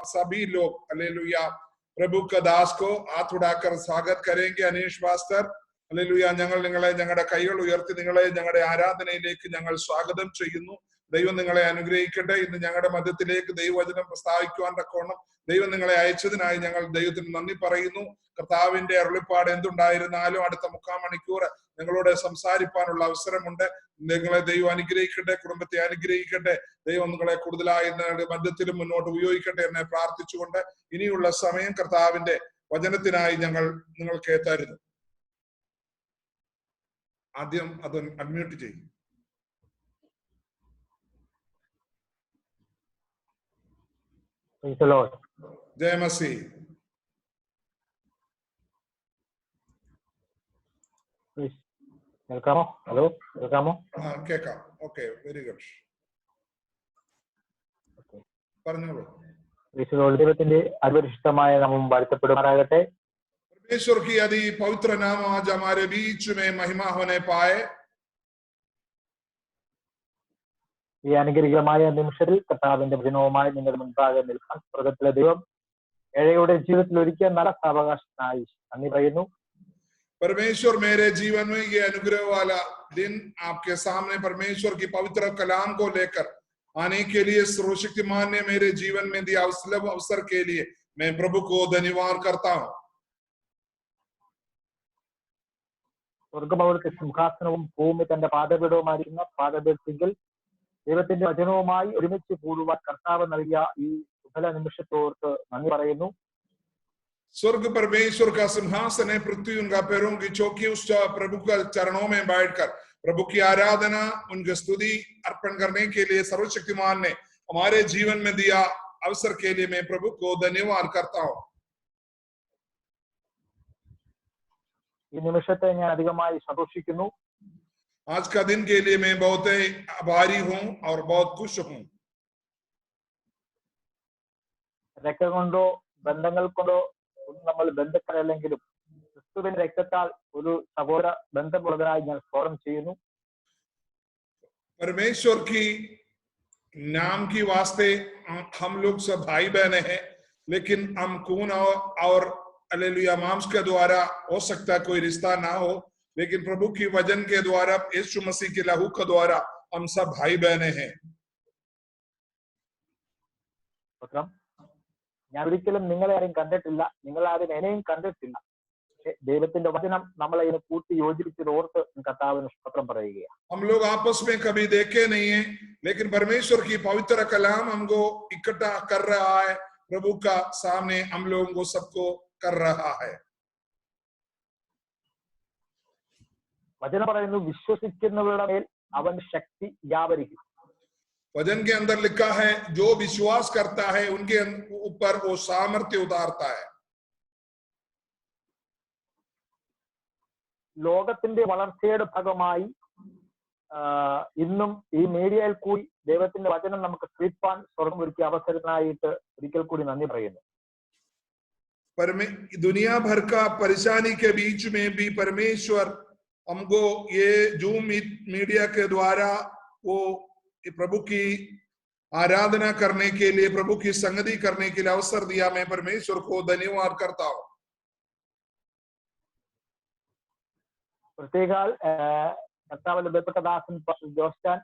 सभी लोग हालेलुया प्रभु का दास को हाथ उठाकर स्वागत करेंगे। अनीश पास्टर हालेलुया ഞങ്ങൾ നിങ്ങളെ ഞങ്ങളുടെ കൈകൾ ഉയർത്തി നിങ്ങളെ ഞങ്ങളുടെ ആരാധനയിലേക്ക് ഞങ്ങൾ സ്വാഗതം ചെയ്യുന്നു. ദൈവം നിങ്ങളെ അനുഗ്രഹിക്കട്ടെ. ഇന്ന് ഞങ്ങളുടെ മധ്യത്തിലേക്ക് ദൈവവചനം പ്രസ്താവിക്കുവാൻ തക്കവണ്ണം ദൈവം നിങ്ങളെ അയച്ചതിനായി ഞങ്ങൾ ദൈവത്തിന് നന്ദി പറയുന്നു. കർത്താവിന്റെ അരുളിപ്പാട് എന്തുണ്ടായിരുന്നാലും അടുത്ത 3/4 മണിക്കൂർ നിങ്ങളോട് സംസാരിക്കാനുള്ള അവസരമുണ്ട്. നിങ്ങളെ ദൈവം അനുഗ്രഹിക്കട്ടെ, കുടുംബത്തെ അനുഗ്രഹിക്കട്ടെ. ദൈവം നിങ്ങളെ കൂടുതലായി നിങ്ങളുടെ മധ്യത്തിലും മുന്നോട്ട് ഉപയോഗിക്കട്ടെ എന്ന് പ്രാർത്ഥിച്ചുകൊണ്ട് ഇനിയുള്ള സമയം കർത്താവിന്റെ വചനത്തിനായി ഞങ്ങൾ നിങ്ങൾക്ക് തരുന്നു. ആദ്യം അത് അൺമ്യൂട്ട് ചെയ്യും. ജയമസി കേൾക്കാമോ? ഹലോ, കേൾക്കാമോ? കേൾക്കാം. Okay, very good. പറഞ്ഞോളൂ. ദൈവത്തിന്റെ അതിപരിശുദ്ധമായ നാമം വാഴ്ത്തപ്പെടുമാറാകട്ടെ. परमेश्वर की अति पवित्र नाम आज हमारे बीच में महिमा होने पाए. ഈ അനുഗ്രഹീതമായ നിമിഷത്തിൽ കർത്താവിന്റെ വചനവുമായി നിങ്ങളുടെ മുൻപാകെ നിൽക്കാൻ സ്വർഗ്ഗത്തിലെ ദൈവം ഏഴയുടെ ജീവിതത്തിൽ ഒരുക്കിയ നല്ല സാവകാശത്തിനായി നന്ദി പറയുന്നു. परमेश्वर मेरे जीवन में ये अनुग्रह वाला दिन आपके सामने परमेश्वर की पवित्र कलाम को लेकर आने के लिए सर्वशक्तिमान ने मेरे जीवन में दिया अवसर के लिए मैं प्रभु को धन्यवाद करता हूँ. സ്വർഗം അവിടുത്തെ സിംഹാസനവും ഭൂമി തന്റെ പാദപീഠവുമായിരിക്കുന്ന പാദപീഠത്തിൽ ദൈവത്തിന്റെ വചനവുമായി ഒരുമിച്ച് കൂടുവാൻ കർത്താവ് നൽകിയ ഈ സുഫല നിമിഷത്തോർത്ത് നന്ദി പറയുന്നു. स्वर्ग परमेश्वर का सिंहासन है, पृथ्वी उनका पैरों की चौकी. उस प्रभु का चरणों में बैठकर प्रभु की आराधना, उनकी स्तुति अर्पण करने के लिए सर्वशक्तिमान ने हमारे जीवन में दिया अवसर के लिए मैं प्रभु को धन्यवाद करता हूँ. ഈ നിമിഷത്തെ ഞാൻ അധികമായി സന്തോഷിക്കുന്നു. आज का दिन के लिए मैं बहुत आभारी हूँ और बहुत खुश हूँ. രക്തം കൊണ്ടോ ബന്ധങ്ങൾ കൊണ്ടോ നമ്മൾ ബന്ധപ്പെടല്ലെങ്കിലും ക്രിസ്തുവിന്റെ രക്തത്താൽ ഒരു സഹോദര ബന്ധമുള്ളതിനായി ഞാൻ സ്തോത്രം ചെയ്യുന്നു. परमेश्वर की नाम की वास्ते हम लोग सब भाई बहने हैं, लेकिन हम खून और हालेलुया मांस के द्वारा हो सकता कोई रिश्ता ना हो, लेकिन प्रभु की वचन के द्वारा यीशु मसीह के लहू के द्वारा हम सब भाई बहने हैं. ഞാൻ ഒരിക്കലും നിങ്ങളെ ആരും കണ്ടിട്ടില്ല, നിങ്ങൾ ആരും എന്നെയും കണ്ടിട്ടില്ല. ദൈവത്തിന്റെ വചനം നമ്മളെ ഇതിനെ കൂട്ടി യോജിപ്പിച്ചത് ഓർത്ത് കർത്താവിന് സ്തോത്രം പറയുകയാണ്. हम लोग आपस में कभी देखे नहीं है, लेकिन परमेश्वर की पवित्र कलाम हमको इकट्ठा कर रहा है. प्रभु का सामने हम लोगों को सबको कर रहा है. വചനം പറയുന്നു, വിശ്വസിക്കുന്നവരുടെ മേൽ അവൻ ശക്തി വ്യാപരിക്കും. वचन के अंदर लिखा है, जो विश्वास करता है उनके ऊपर वो सामर्थ्य उतारता है. ലോകത്തിന്റെ വളർച്ചയുടെ ഭാഗമായി ഇന്നും ഈ മീഡിയയിൽ കൂടി ദൈവത്തിന്റെ വചനം നമുക്ക് കേൾക്കാൻ സ്വർഗം ഒരുക്കിയ അവസരത്തിനായിട്ട് ഒരിക്കൽ കൂടി നന്ദി പറയുന്നു. दुनिया भर का परेशानी के बीच में भी परमेश्वर हमको ये जूम मीडिया के द्वारा वो प्रभु की आराधना करने के लिए, प्रभु की संगति करने के लिए अवसर दिया. मैं परमेश्वर को धन्यवाद करता हूँ. പ്രത്യേക കർത്താവിന്റെ ബന്ധപ്പെട്ട ദാസൻ ജോസ്റ്റാൻ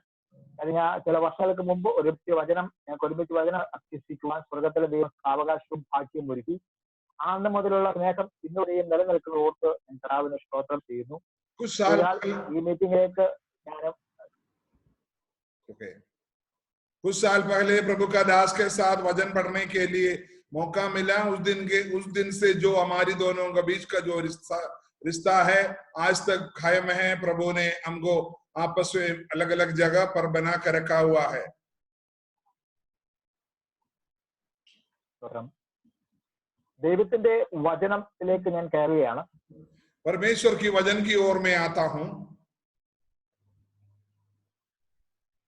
കഴിഞ്ഞ ചില വർഷങ്ങൾക്ക് മുമ്പ് ഒരുമിച്ച് വചനം അഭ്യസിക്കുവാൻ സ്വർഗത്തിലെ ദൈവം അവകാശവും ഭാഗ്യവും ഒരുക്കി. അന്ന് മുതലുള്ള സ്നേഹം ഇന്നുവരെയും നിലനിൽക്കുന്ന ഓർത്ത് ഞാൻ കർത്താവിനെ സ്തോത്രം ചെയ്യുന്നു. ഈ മീറ്റിംഗിലേക്ക് ഞാൻ कुछ साल पहले प्रभु का दास के साथ वचन पढ़ने के लिए मौका मिला. उस दिन से जो हमारी दोनों के बीच का जो रिश्ता है आज तक कायम है. प्रभु ने हमको आपस में अलग अलग जगह पर बना कर रखा हुआ है. ദൈവത്തിന്റെ വചനത്തിലേക്ക് ഞാൻ കയറുകയാണ്. परमेश्वर की वचन की ओर में आता हूं.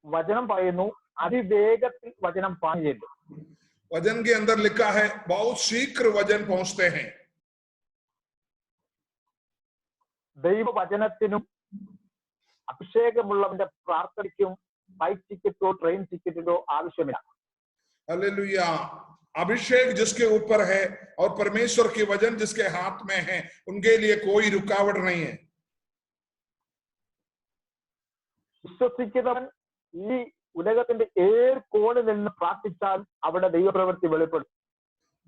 वचन പറയുന്നു, അതിവേഗത്തിൽ വചനം പാഞ്ഞു ചെല്ലും. वचन के अंदर लिखा है, बहुत शीघ्र वचन पहुंचते हैं. ദൈവവചനത്തിനും അഭിഷേകമുള്ളവന്റെ പ്രാർത്ഥനയ്ക്കും ഫ്ലൈറ്റ് ടിക്കറ്റോ ട്രെയിൻ ടിക്കറ്റോ ആവശ്യമില്ല. हालेलुया. अभिषेक जिसके ऊपर है और परमेश्वर के वचन जिसके हाथ में है, उनके लिए कोई रुकावट नहीं है। വിശ്വസിക്കുന്നവൻ ഈ ഉലകത്തിന്റെ ഏത് കോണിൽ നിന്ന് പ്രാർത്ഥിച്ചാൽ അവിടെ ദൈവപ്രവൃത്തി വെളിപ്പെടും.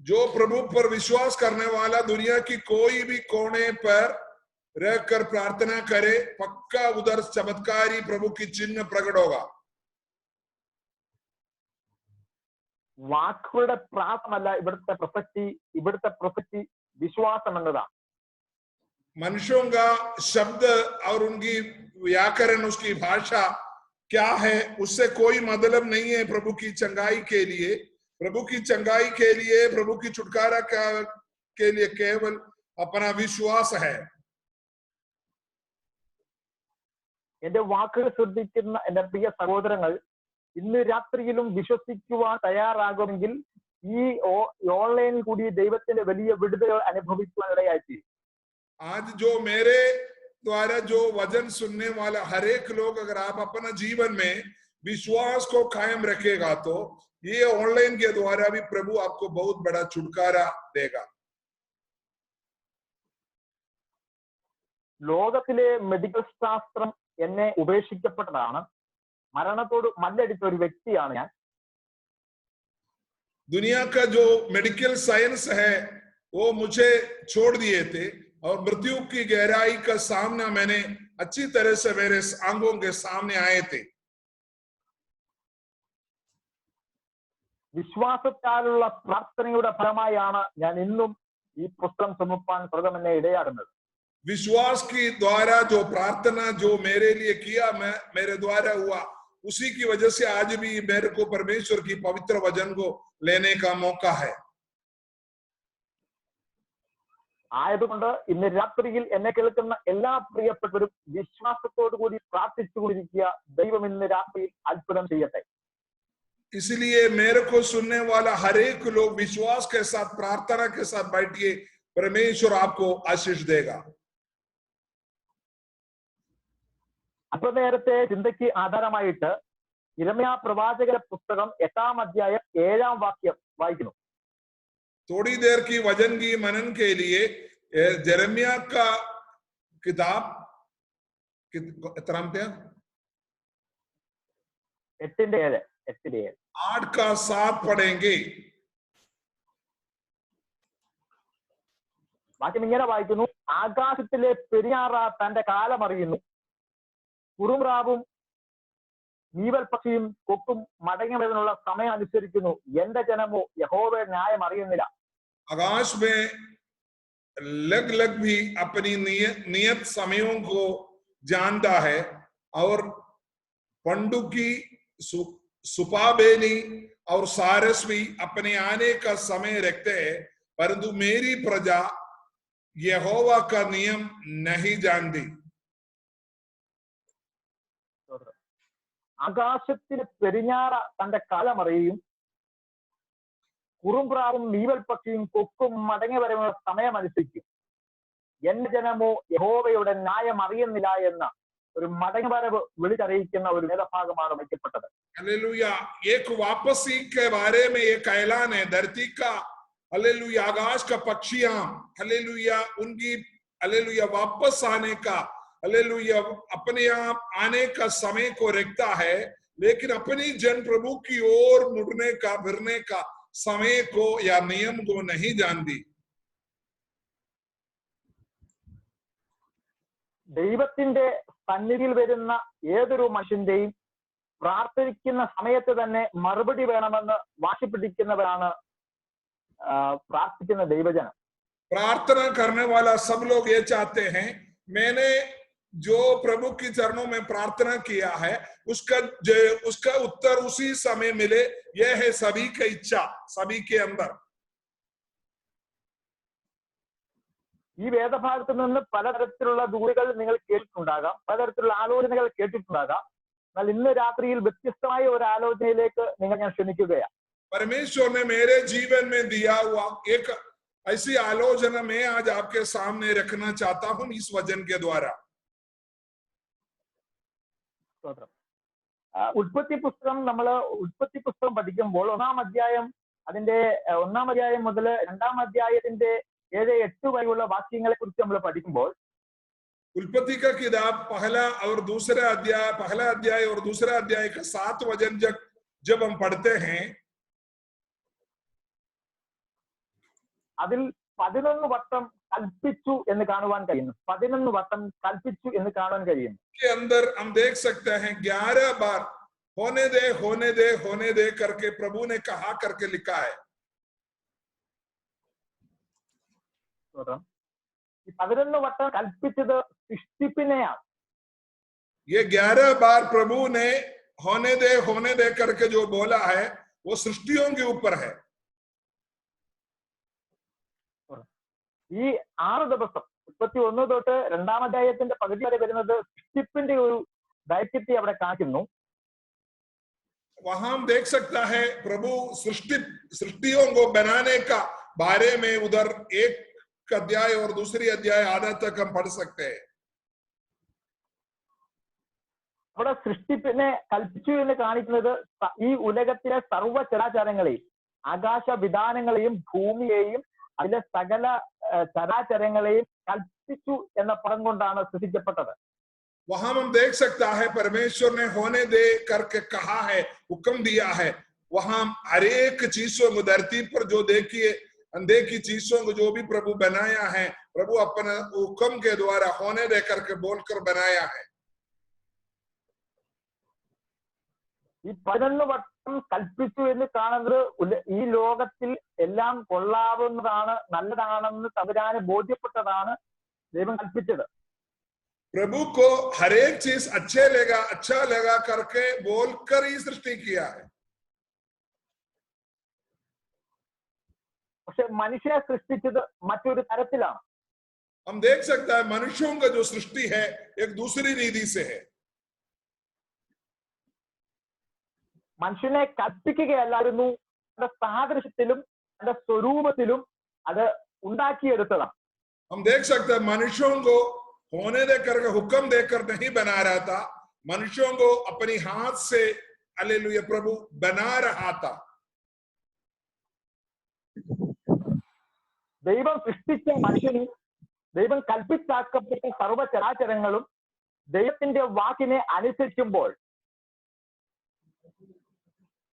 जो प्रभु पर विश्वास करने वाला दुनिया की कोई भी कोने पर रहकर प्रार्थना करे, पक्का उधर चमत्कारी प्रभु की चिन्ह प्रकट होगा। വാക്കുകളുടെ പ്രാർത്ഥനയല്ല ഇവിടുത്തെ പ്രസക്തി വിശ്വാസം എന്നതാണ്. मनुष्यों का शब्द और उनकी व्याकरण, उसकी भाषा क्या है, उससे कोई मतलब नहीं है। प्रभु की चंगाई के लिए, प्रभु की चंगाई के लिए, प्रभु की छुटकारा के लिए केवल अपना विश्वास है। എന്റെ വാക്കുകൾ ശ്രദ്ധിക്കുന്ന എന്റെ പ്രിയ സഹോദരങ്ങൾ, ഇന്ന് രാത്രിയിലും വിശ്വസിക്കുവാൻ തയ്യാറാകുമെങ്കിൽ ഈ ഓൺലൈനിൽ കൂടി ദൈവത്തിന്റെ വലിയ വിടുതൽ അനുഭവിക്കുവാൻ ഇടയായി. आज जो मेरे द्वारा जो वचन सुनने वाला हर एक लोग, अगर आप अपना जीवन में विश्वास को कायम रखेगा तो ये ऑनलाइन के द्वारा भी प्रभु आपको बहुत बड़ा छुटकारा देगा। ലോകത്തിലെ മെഡിക്കൽ ശാസ്ത്രം എന്നെ ഉപേക്ഷിക്കപ്പെട്ടതാണ്. മരണത്തോട് മല്ലടിച്ച ഒരു വ്യക്തിയാണ് ഞാൻ. दुनिया का जो मेडिकल साइंस है वो मुझे छोड़ दिए थे और मृत्यु की गहराई का सामना मैंने अच्छी तरह से मेरे आंखों के सामने आए थे। വിശ്വാസത്താലുള്ള പ്രാർത്ഥനയുടെ ഫലമായാണ് ഞാൻ ഇന്നും ഈ പുസ്തകം ചുമപ്പാൻ സ്വർഗ്ഗം എന്നെ ഇടയാടുന്നത്. विश्वास की द्वारा जो प्रार्थना जो मेरे लिए किया, मैं मेरे द्वारा हुआ, उसी की वजह से आज भी मेरे को परमेश्वर की पवित्र वचन को लेने का मौका है। ആയതുകൊണ്ട് ഇന്ന് രാത്രിയിൽ എന്നെ കേൾക്കുന്ന എല്ലാ പ്രിയപ്പെട്ടവരും വിശ്വാസത്തോടു കൂടി പ്രാർത്ഥിച്ചുകൊണ്ടിരിക്കുക. ദൈവം ഇന്ന് രാത്രിയിൽ അത്ഭുതം ചെയ്യട്ടെ. इसलिए मेरे को सुनने वाला हर एक लोग विश्वास के साथ, प्रार्थना के साथ बैठिए, परमेश्वर आपको आशीष देगा। അല്പനേരത്തെ ചിന്തയ്ക്ക് ആധാരമായിട്ട് യിരെമ്യാ പ്രവാചകന്റെ പുസ്തകം 8-ാം അധ്യായം 7-ാം വാക്യം വായിക്കുന്നു. थोड़ी देर की वचन की मनन के लिए यिर्मयाह का किताब 8-7 8 का 7 पढ़ेंगे। വാക്യം ഇങ്ങനെ വായിക്കുന്നു: ആകാശത്തിലെ പെരിയാറ തന്റെ കാലം അറിയുന്നു, കുറുമ്രാവും നീവൽ പക്ഷിയും കൊക്കും മടങ്ങി വരുന്നുള്ള സമയം അനുസരിക്കുന്നു. എന്റെ ജനമോ യഹോവയുടെ ന്യായം അറിയുന്നില്ല. आकाश में लग भी अपनी नियत समयों को जानता है और पंडुकी, सुपाबेनी और सारस भी अपने आने का समय रखते हैं, परंतु मेरी प्रजा यहोवा का नियम नहीं जानती। ആകാശത്തിലെ പെരിഞ്ഞാറ തന്റെ കാലം അറിയും, കുറുമ്പ്രാവും നീവൽ പക്ഷിയും കൊക്കും മടങ്ങി വരുന്ന സമയം അനുസരിക്കും. എന്റെ ജനമോ യഹോവയുടെ ന്യായം അറിയുന്നില്ല എന്ന ഒരു മടങ്ങിവരവ് വിളിച്ചറിയിക്കുന്ന ഒരു വേദഭാഗമാണ് വയ്ക്കപ്പെട്ടത്. हालेलुया। एक वापसी के बारे में एक ऐलान है धरती का। हालेलुया। आकाश का पक्षियां, हालेलुया, उनकी हालेलुया वापस आने का, हालेलुया, अपने आप आने का समय को रखता है, लेकिन अपनी जन प्रभु की ओर मुड़ने का, फिरने का समय को या नियम को नहीं जानती। ദൈവത്തിന്റെ സന്നിധിയിൽ വരുന്ന ഏതൊരു മനുഷ്യന്റെയും പ്രാർത്ഥിക്കുന്ന സമയത്ത് തന്നെ മറുപടി വേണമെന്ന് വാശി പിടിക്കുന്നവരാണ് പ്രാർത്ഥിക്കുന്ന ദൈവജനം. प्रार्थना करने वाला सब लोग ये चाहते हैं, मैंने जो प्रभु के चरणों में प्रार्थना किया है उसका उत्तर उसी समय मिले। यह है सभी की इच्छा, सभी के अंदर। ഈ വേദഭാഗത്ത് നിന്ന് പലതരത്തിലുള്ള ദൂരുകൾ നിങ്ങൾ കേട്ടിട്ടുണ്ടാകാം, പലതരത്തിലുള്ള ആലോചനകൾ കേട്ടിട്ടുണ്ടാകാം. എന്നാൽ ഇന്ന് രാത്രിയിൽ വ്യത്യസ്തമായ ഒരു ആലോചനയിലേക്ക് നിങ്ങൾ ഞാൻ ക്ഷണിക്കുകയാണ്. परमेश्वर ने मेरे जीवन में दिया हुआ एक ऐसी आलोचना मैं आज आपके सामने रखना चाहता हूं इस वचन के द्वारा। ഉൽപ്പത്തി പുസ്തകം പഠിക്കുമ്പോൾ 1-ാം അധ്യായം അതിന്റെ 1-ാം അധ്യായം മുതൽ 2-ാം അധ്യായത്തിന്റെ 7-8 വരെയുള്ള വാക്യങ്ങളെ കുറിച്ച് നമ്മൾ പഠിക്കുമ്പോൾ उत्पत्ति का किताब पहला अध्याय और दूसरा अध्याय का 7 वचन जब हम पढ़ते हैं, അതിൽ 11 വട്ടം കൽപ്പിച്ചു എന്ന് കാണുവാൻ കഴിയുന്നു. 11 വട്ടം കൽപ്പിച്ചു എന്ന് കാണാൻ കഴിയുന്നു. के अंदर हम देख सकते हैं 11 बार होने दे होने दे होने दे करके प्रभु ने कहा करके लिखा है. ഈ 11 വട്ടം കൽപ്പിച്ചത് സൃഷ്ടിപ്പിനെയാണ്. ये 11 बार प्रभु ने होने दे करके जो बोला है वो सृष्टियों के ऊपर है. ഈ 6 ദിവസം 31 തൊട്ട് 2-ാം അധ്യായത്തിന്റെ പകുതി വരെ വരുന്നത് സൃഷ്ടിപ്പിന്റെ ഒരു ദൈത്യത്തെ അവിടെ കാണിക്കുന്നു. वहां हम देख सकता है प्रभु सृष्टियों को बनाने का बारे में उधर एक अध्याय और दूसरी अध्याय आधा तक हम पढ़ सकते हैं. അവിടെ സൃഷ്ടിപ്പിനെ കൽപ്പിച്ചു എന്ന് കാണിക്കുന്നത് ഈ ഉലകത്തിലെ സർവ്വചരാചരങ്ങളെയും ആകാശ വിധാനങ്ങളെയും ഭൂമിയെയും അതിലെ സകല ചരാചരങ്ങളെയും കൽപ്പിച്ചു എന്ന പദം കൊണ്ടാണ് സൃഷ്ടിക്കപ്പെട്ടത്. वहां हम देख सकता है परमेश्वर ने होने दे करके कहा है, हुक्म दिया है. वहां हर एक चीजों को धरती पर जो अनदेखी चीजों को जो भी प्रभु बनाया है, प्रभु अपने हुक्म के द्वारा होने दे करके बोलकर बनाया है. ഈ 11 വട്ടം കൽപ്പിച്ചു എന്ന് കാണുന്നത് ഈ ലോകത്തിൽ എല്ലാം കൊള്ളാവുന്നതാണ്, നല്ലതാണെന്ന് തമ്പുരാന് ബോധ്യപ്പെട്ടതാണ് ദൈവം കൽപ്പിച്ചത്. प्रभु को हर एक चीज अच्छा लगा करके बोलकर ही सृष्टि किया है. പക്ഷെ മനുഷ്യനെ സൃഷ്ടിച്ചത് മറ്റൊരു തരത്തിലാണ്. हम देख सकता है मनुष्यों का जो सृष्टि है एक दूसरी रीति से है. മനുഷ്യനെ കൽപ്പിക്കുകയല്ലായിരുന്നു, അതിന്റെ സാദൃശ്യത്തിലും അതിന്റെ സ്വരൂപത്തിലും അത് ഉണ്ടാക്കിയെടുത്തതാണ്. हम देख सकते हैं मनुष्यों को होने दे करके हुक्म देकर नहीं बना रहा था, मनुष्यों को अपनी हाथ से हालेलुया प्रभु बना रहा था. ദൈവം സൃഷ്ടിച്ച മനുഷ്യനും ദൈവം കൽപ്പിച്ചാക്കപ്പെട്ട സർവ്വചരാചരങ്ങളും ദൈവത്തിന്റെ വാക്കിനെ അനുസരിക്കുമ്പോൾ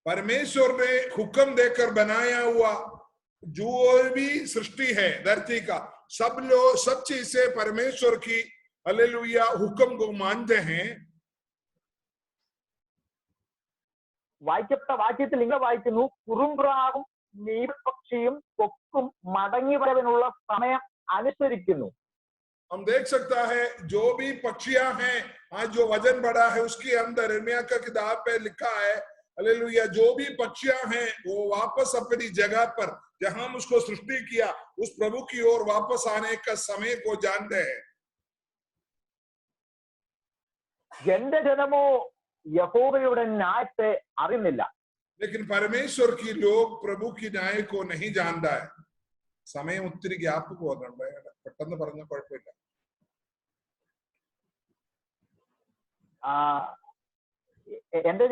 परमेश्वर ने हुक्म देकर बनाया हुआ जो भी सृष्टि है धरती का, सब चीजें परमेश्वर की हालेलुया हुक्म को मानते हैं. വായിക്കപ്പെട്ട വാക്യത്തിൽ ഇങ്ങനെ വായിക്കുന്നു, കുറുമ്പ്രാവും നീർപക്ഷിയും കൊക്കും മടങ്ങി വരവിനുള്ള സമയം അനുസരിക്കുന്നു. हम देख सकता है जो भी पक्षियां हैं, आज जो वजन बढ़ा है उसके अंदर यिर्मयाह का किताब पे लिखा है हालेलुया, जो भी पक्षियां हैं वो वापस अपनी जगह पर जहां हम उसको सृष्टि किया उस प्रभु की ओर वापस आने का समय को जानते हैं. എന്റെ ജനമോ യഹോവയുടെ ന്യായത്തെ അറിയുന്നില്ല. लेकिन परमेश्वर की लोग प्रभु की न्याय को नहीं जानता है. സമയം ഒത്തിരി ഗ്യാപ്പ് പോകുന്നുണ്ട്, പെട്ടെന്ന് പറഞ്ഞ കുഴപ്പമില്ല. എന്റെ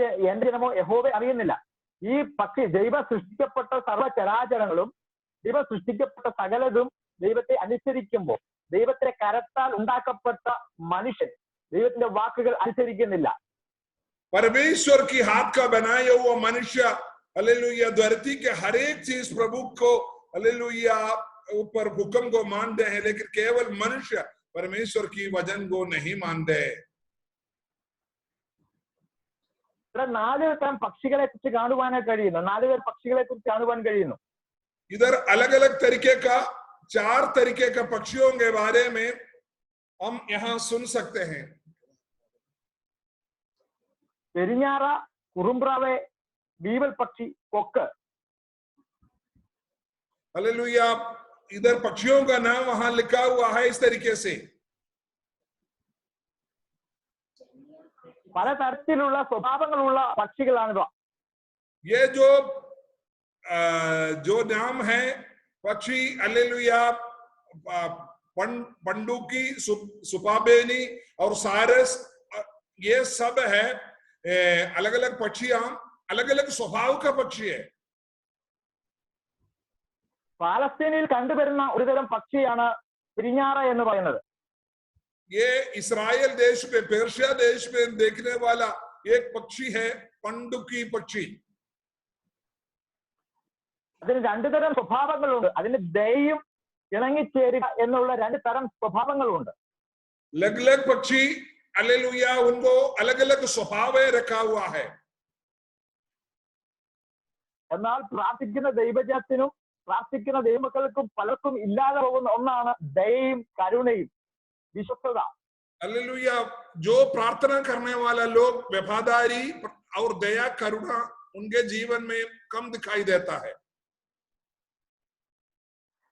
ജനമോ യഹോവയെ അറിയുന്നില്ല. ഈ പക്ഷി ദൈവം സൃഷ്ടിക്കപ്പെട്ട സർവ്വചരാചരങ്ങളും ദൈവം സൃഷ്ടിക്കപ്പെട്ട സകലതും ദൈവത്തെ അനുസരിക്കുമ്പോൾ ദൈവത്തിന്റെ കരത്താൽ ഉണ്ടാക്കപ്പെട്ട മനുഷ്യൻ ദൈവത്തിന്റെ വാക്കുകൾ അനുസരിക്കുന്നില്ല. परमेश्वर की हाथ का बनाया हुआ मनुष्य हालेलुया धरती के हर एक चीज प्रभु को हालेलुया ऊपर हुक्म को मानते हैं, लेकिन केवल मनुष्य परमेश्वर की वचन को नहीं मानते हैं. 4 തരം പക്ഷികളെ കുറിച്ച് കാണുവാനായി കഴിയുന്നു. 4 തരം പക്ഷികളെ കുറിച്ച് കാണുവാൻ കഴിയുന്നു. इधर अलग अलग तरीके का 4 तरीके का पक्षियों के बारे में हम यहाँ सुन सकते हैं. പെരിഞ്ഞാറ, കുറുമ്പ്രാവ്, വീവൽ പക്ഷി, കൊക്ക്. हालेलुया, इधर पक्षियों का नाम वहां लिखा हुआ है इस तरीके से. പലതരത്തിലുള്ള സ്വഭാവങ്ങളുള്ള പക്ഷികളാണിവ. ये जो नाम है पक्षी हालेलुया पंडुकी, सुपाबेनी और सारस, ये सब है अलग अलग पक्षियां, अलग अलग स्वभाव का पक्षी है. പാലസ്തീനിൽ കണ്ടുവരുന്ന ഒരുതരം പക്ഷിയാണ് പിരിഞ്ഞാറ എന്ന് പറയുന്നത്. ये इस्राएल देश में, पेर्शिया देश में देखने वाला एक पक्षी है पंडुकी पक्षी. അതിന് രണ്ടു തരം സ്വഭാവങ്ങളുണ്ട്. അതിന് ദയയും ഇണങ്ങിച്ചേരുക എന്നുള്ള രണ്ട് തരം സ്വഭാവങ്ങളുണ്ട്. अलग अलग पक्षी, हालेलुया, उनको अलग अलग स्वभाव रखा हुआ है. എന്നാൽ പ്രാർത്ഥിക്കുന്ന ദൈവജനത്തിനും പ്രാർത്ഥിക്കുന്ന ദൈവമക്കൾക്കും പലർക്കും ഇല്ലാതെ പോകുന്ന ഒന്നാണ് ദയയും കരുണയും विश्वस्तता. हालेलुया, जो प्रार्थना करने वाला लोग वफादारी और दया करुणा उनके जीवन में कम दिखाई देता है.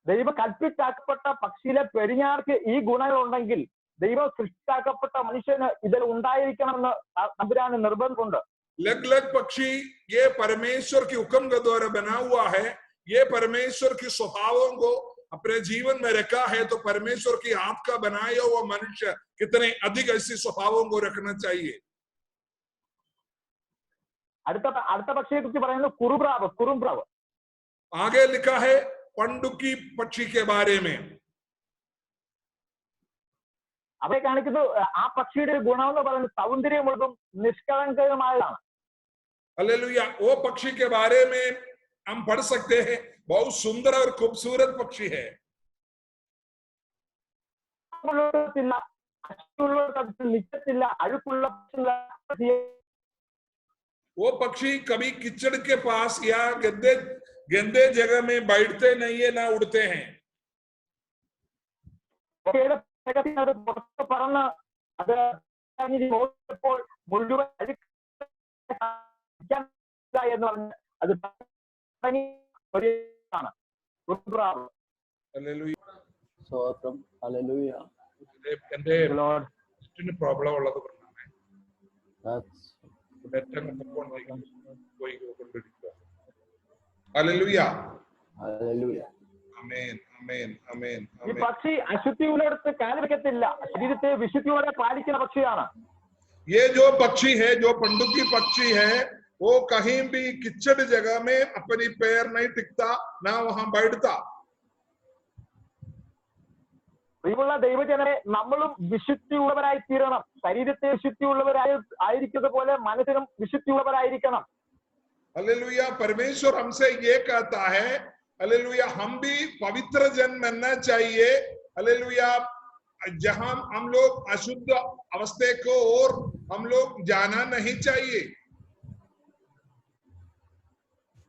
ദൈവം കൽപ്പിച്ചാക്കപ്പെട്ട പക്ഷിയിലെ പെരിഞ്ഞാർക്ക് ഈ ഗുണങ്ങൾ ഉണ്ടെങ്കിൽ ദൈവം സൃഷ്ടിച്ചാക്കപ്പെട്ട മനുഷ്യന് ഇതിൽ ഉണ്ടായിരിക്കണമെന്ന് തമ്പുരാന് നിർബന്ധമുണ്ട്. अलग अलग पक्षी ये परमेश्वर के हुक्म के द्वारा बना हुआ है. ये परमेश्वर के स्वभावों को अपने जीवन में रखा है. तो परमेश्वर की हाथ का बनाया हुआ मनुष्य कितने अधिक ऐसे स्वभावों को रखना चाहिए. അടുത്ത പക്ഷിയെ കുറിച്ച് പറയുന്നത് കുറുമ്പ്രാവ്. आगे लिखा है पंडुकी पक्षी के बारे में. അവരെ കാണിക്കുന്നത് ആ പക്ഷിയുടെ ഗുണം എന്ന് പറയുന്നത് സൗന്ദര്യമുള്ളതും നിഷ്കളങ്കമായതാണ്. हालेलुया, वो पक्षी के बारे में हम पढ़ सकते हैं, बहुत सुंदर और खूबसूरत पक्षी है. वो पक्षी कभी कीचड़ के पास या गंदे जगह में बैठते नहीं है, ना उड़ते हैं. പറന്ന് അത് മുഴുവൻ എന്ന് പറഞ്ഞ് അത് പ്രോബ്ലം ഉള്ളത് ഈ പക്ഷി അശുദ്ധിയുള്ളിടത്ത് കാല് വെക്കത്തില്ല, ശരീരത്തെ വിശുദ്ധിയോടെ പാലിക്കുന്ന പക്ഷിയാണ്. ये जो पक्षी है, जो पंडुकी पक्षी है, वो कहीं भी किचड़ जगह में अपनी पैर नहीं टिकता, ना वहां बैठता. പ്രിയമുള്ള ദൈവജനരെ, നമ്മളും വിശുദ്ധിയുള്ളവരായി തീരണം. ശരീരത്തെ വിശുദ്ധിയുള്ളവരായിരിക്കുന്നത് പോലെ മനസ്സിനും വിശുദ്ധിയുള്ളവരായിരിക്കണം. हालेलुया, परमेश्वर हमसे ये कहता है, हालेलुया, हम भी पवित्र जन बनना चाहिए. हालेलुया, जहां हम लोग अशुद्ध अवस्था को और हम लोग जाना नहीं चाहिए.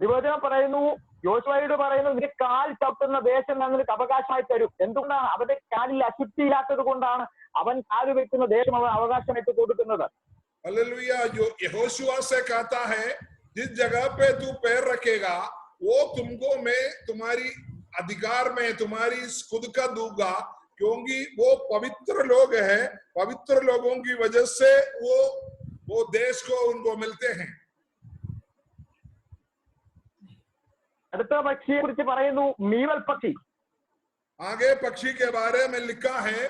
ദൈവവചനം പറയുന്നു, യോശുവയോട് പറയുന്നു, നിന്റെ കാൽ ചവിട്ടുന്ന ദേശം ഞാൻ നിനക്ക് അവകാശമായി തരും. എന്തുകൊണ്ടാണ്? അവന്റെ കാലിൽ അശുദ്ധി ഇല്ലാത്തത് കൊണ്ടാണ് അവൻ കാല് വെക്കുന്ന ദേശം അവൻ അവകാശമായിട്ട് കൊടുക്കുന്നത്. हालेलुया, जो यहोशुआ से कहता है, जिस जगह पे तू पैर रखेगा वो तुमको मैं तुम्हारी अधिकार में तुम्हारी खुद का दूंगा, क्योंकि वो पवित्र लोग हैं. पवित्र लोगों की वजह से वो देश को उनको मिलते हैं. അടുത്ത പക്ഷിയെ കുറിച്ച് പറയുന്നു, മീവൽ പക്ഷി. आगे पक्षी के बारे में लिखा है,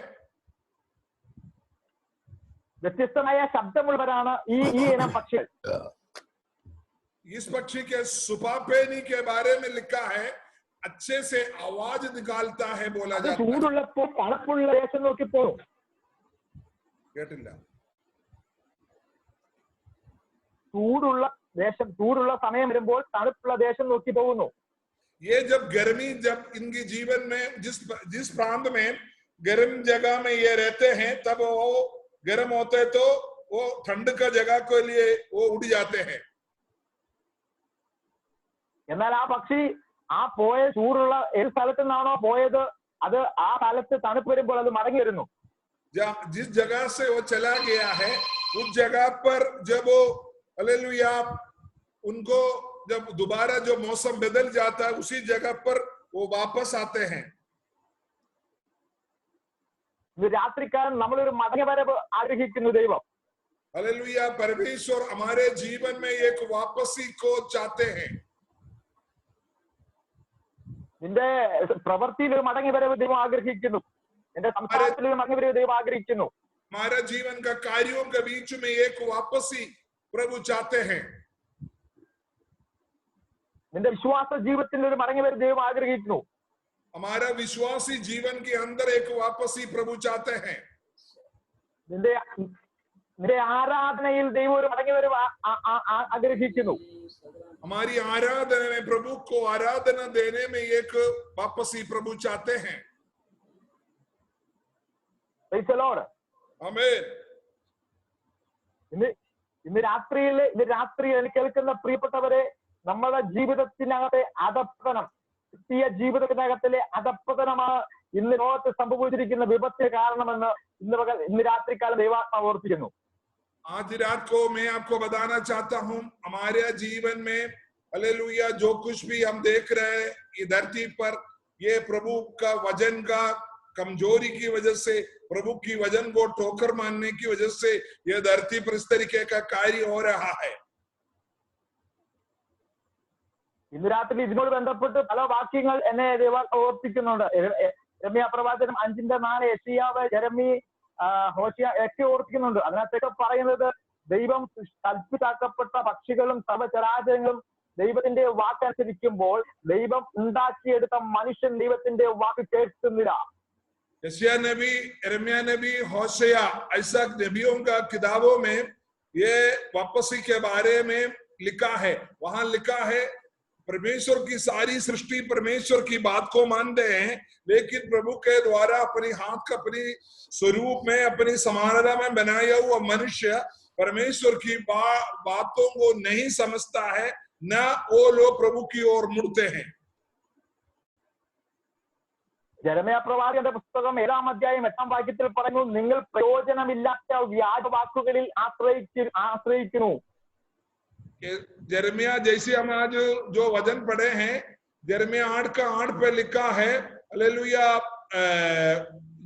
വ്യത്യസ്തമായ ശബ്ദമുള്ളവരാണ് ഈ ഇനം പക്ഷികൾ. इस पक्षी के सुपापेनी के बारे में लिखा है, अच्छे से आवाज निकालता है, बोला जाता है. ചൂടുള്ളപ്പോൾ തണുപ്പുള്ള ദേശം നോക്കി പോകും. ചൂടുള്ള സമയം വരുമ്പോൾ തണുപ്പുള്ള ദേശം നോക്കി പോകുന്നു. ये जब गर्मी, जब इनके जीवन में जिस प्रांत में गर्म जगह में ये रहते हैं, तब वो गर्म होते तो वो ठंड का जगह के लिए वो उड़ जाते हैं. എന്നാൽ ആ പക്ഷി ആ പോയ ചൂടുള്ള ഏത് സ്ഥലത്തു നിന്നാണോ പോയത്, അത് ആ സ്ഥലത്ത് തണുപ്പ് വരുമ്പോൾ അത് മടങ്ങി വരുന്നു. जिस जगह से वो चला गया है, उस जगह पर जब वो, हालेलुया, उनको जब दोबारा जो मौसम बदल जाता है, उसी जगह पर वो वापस आते हैं. രാത്രിക്കാലം നമ്മളൊരു മടങ്ങി വരവ് ആഗ്രഹിക്കുന്നു ദൈവം. हालेलुया, परमेश्वर हमारे जीवन में एक वापसी को चाहते हैं. നിന്റെ പ്രവൃത്തിയിൽ ഒരു മടങ്ങി വരവ് ദൈവം ആഗ്രഹിക്കുന്നു. നിന്റെ സംസാരത്തിൽ ഒരു മടങ്ങി വരവ് ദൈവം ആഗ്രഹിക്കുന്നു. हमारे जीवन का कार्यों के बीच में एक वापसी प्रभु चाहते हैं. നിന്റെ വിശ്വാസ ജീവിതത്തിൽ ഒരു മടങ്ങി വരവ് ദൈവം ആഗ്രഹിക്കുന്നു. हमारा विश्वासी जीवन के अंदर एक वापसी प्रभु चाहते हैं। നിന്റെ നിന്റെ ആരാധനയിൽ ദൈവം ഒരു മടങ്ങി വരവ് ആഗ്രഹിക്കുന്നു. हमारी आराधना में प्रभु को आराधना देने में एक वापसी प्रभु चाहते हैं। Praise the Lord. आमीन। ഇന്ന് രാത്രി കേൾക്കുന്ന പ്രിയപ്പെട്ടവരെ, നമ്മുടെ ജീവിതത്തിനകത്തെ അധപ്പതനം, ക്രിസ്തീയ ജീവിതത്തിനകത്തിലെ അധപ്പതനമാണ് ഇന്ന് ലോകത്ത് സംഭവിച്ചിരിക്കുന്ന വിപത്തിന് കാരണമെന്ന് ഇന്ന് രാത്രികാലം ദൈവാത്മാവ് ഓർപ്പിക്കുന്നു. आज रात को मैं आपको बताना चाहता हूं, हमारे जीवन में हालेलुया जो कुछ भी हम देख रहे हैं ये धरती पर, ये प्रभु का वजन का कमजोरी की वजह से, प्रभु की वजन को ठोकर मानने की वजह से ये धरती पर इस तरीके का कार्य हो रहा है। ഇന്ന് രാത്രി ഇതിനോട് ബന്ധപ്പെട്ട് പല വാക്യങ്ങൾ എന്നെ ദൈവാത്മാവ് ഓർപ്പിക്കുന്നുണ്ട്. യെരമ്യാ പ്രവാചകൻ 5:4, യെശയ്യാവ്, ജെരമി, ഹോശിയ ഒക്കെ ഓർപ്പിക്കുന്നുണ്ട്. അതിനകത്തൊക്കെ പറയുന്നത് ദൈവം കൽപ്പിതാക്കപ്പെട്ട പക്ഷികളും സർവ്വചരാചരങ്ങളും ദൈവത്തിന്റെ വാക്കനുസരിക്കുമ്പോൾ ദൈവം ഉണ്ടാക്കിയെടുത്ത മനുഷ്യൻ ദൈവത്തിന്റെ വാക്ക് കേൾക്കുന്നില്ല. यशायाह नबी, यिर्मयाह नबी, होशेया, ऐसा नबियों का किताबों में ये वापसी के बारे में लिखा है। वहां लिखा है परमेश्वर की सारी सृष्टि परमेश्वर की बात को मानते हैं, लेकिन प्रभु के द्वारा अपनी हाथ का अपनी स्वरूप में अपनी समानता में बनाया हुआ मनुष्य परमेश्वर की बातों को नहीं समझता है, न वो लोग प्रभु की ओर मुड़ते हैं। ജെരമ്യാ പ്രവാചകന്റെ പുസ്തകം 7-ാം അധ്യായം 8-ാം വാക്യത്തിൽ പറഞ്ഞു, നിങ്ങൾ പ്രയോജനമില്ലാത്ത വ്യാജ വാക്കുകളിൽ ആശ്രയിക്കുന്നു. यिर्मयाह जैसे हम आज जो वचन पढ़े हैं, यिर्मयाह 8:8 पे लिखा है हालेलुया,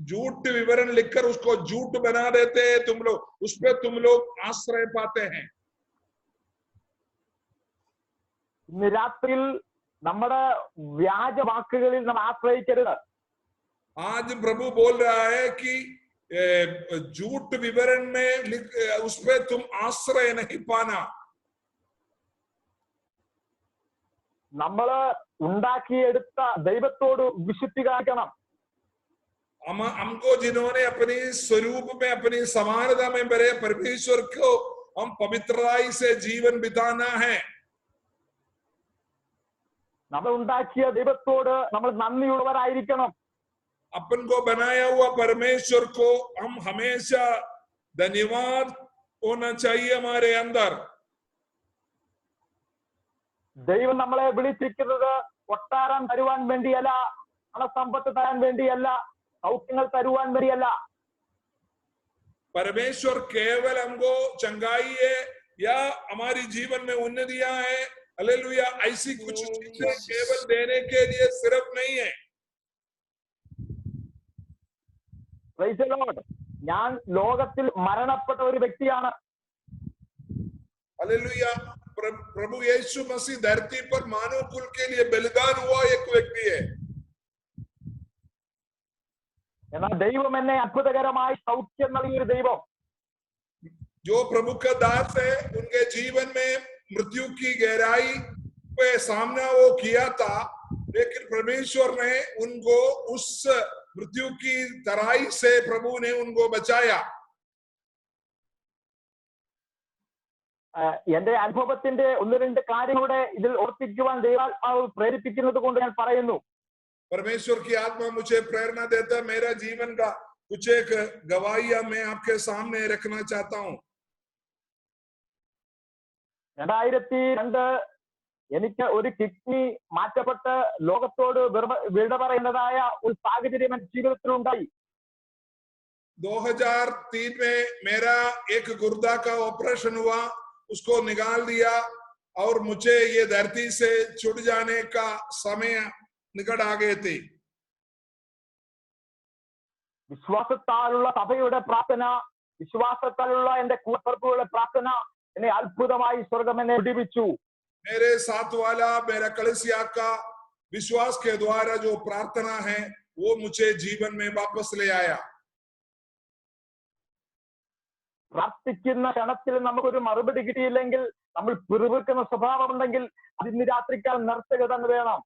झूठ विवरण लिखकर उसको झूठ बना देते हैं तुम लोग, उस पे तुम लोग आश्रय पाते हैं। ഇന്ന് രാത്രിയിൽ നമ്മുടെ വ്യാജ വാക്കുകളിൽ നാം ആശ്രയിക്കരുത്. आज प्रभु बोल रहा है कि झूठ विवरण में उस पे तुम आश्रय नहीं पाना। നമ്മള് ഉണ്ടാക്കിയെടുത്ത ദൈവത്തോട് വിശുദ്ധി കാണിക്കണം. हमको जिन्होंने अपनी स्वरूप में अपनी समानता में बने परमेश्वर को हम पवित्रताई से जीवन बिताना है। നമ്മൾ ഉണ്ടാക്കിയ ദൈവത്തോട് നമ്മൾ നന്ദിയുള്ളവരായിരിക്കണം. अपन को बनाया हुआ परमेश्वर को हम हमेशा धन्यवाद होना चाहिए हमारे अंदर। ദൈവം നമ്മളെ വിളിച്ചിരിക്കുന്നത് കൊട്ടാരം തരുവാൻ വേണ്ടിയല്ല, പണസമ്പത്ത് തരാൻ വേണ്ടിയല്ല, സൗഖ്യങ്ങൾ തരുവാൻ വേണ്ടിയല്ല. परमेश्वर केवल हमको चंगाई है या हमारी जीवन में उन्नतियां है, हालेलुया, ऐसी कुछ चीजें केवल देने के लिए सिर्फ नहीं है। Praise the Lord. ഞാൻ ലോകത്തിൽ മരണപ്പെട്ട ഒരു വ്യക്തിയാണ്. हालेलुया, प्रभु यीशु मसीह धरती पर मानव कुल के लिए बलिदान हुआ एक व्यक्ति है। എന്നാൽ ദൈവം എന്നെ അത്ഭുതകരമായി സൗഖ്യം നൽകിയൊരു ദൈവം. जो प्रभु का दास है, उनके जीवन में मृत्यु की गहराई पे सामना वो किया था, लेकिन परमेश्वर ने उनको उस मृत्यु की तराई से प्रभु ने उनको बचाया। എന്റെ അനുഭവത്തിന്റെ 1-2 കാര്യങ്ങളുടെ ഇതിൽ ഓർപ്പിക്കുവാൻ ദൈവാത്മാവ് പ്രേരിപ്പിക്കുന്നത് കൊണ്ട് ഞാൻ പറയുന്നു. परमेश्वर की आत्मा मुझे प्रेरणा देता है, मेरा जीवन का कुछ एक गवाहियां मैं आपके सामने रखना चाहता हूं। 2002 എനിക്ക് ഒരു കിഡ്നി മാറ്റപ്പെട്ട് ലോകത്തോട് വിട പറയുന്നതായ ഒരു സാഹചര്യം എന്റെ ജീവിതത്തിൽ ഉണ്ടായി. 2003 में मेरा एक गुर्दा का ऑपरेशन हुआ, उसको निकाल दिया और मुझे ये धरती से छूट जाने का समय निकट आ गए थे। വിശ്വാസത്താലുള്ള സഭയുടെ പ്രാർത്ഥന, വിശ്വാസത്താലുള്ള എന്റെ കൂടപ്പിറപ്പുകളുടെ പ്രാർത്ഥന എന്നെ അത്ഭുതമായി സ്വർഗം എന്നെ വിടിവിച്ചു. मेरे साथ वाला मेरा कलीसिया का विश्वास के द्वारा जो प्रार्थना है वो मुझे जीवन में वापस ले आया। പ്രാർത്ഥിക്കുന്ന ക്ഷണത്തിൽ നമുക്കൊരു മറുപടി കിട്ടിയില്ലെങ്കിൽ, നമ്മൾ പിറുപിറുക്കുന്ന സ്വഭാവം ഉണ്ടെങ്കിൽ അത് ഇന്ന് രാത്രിക്കാൽ നിർത്തുക തന്നെ വേണം.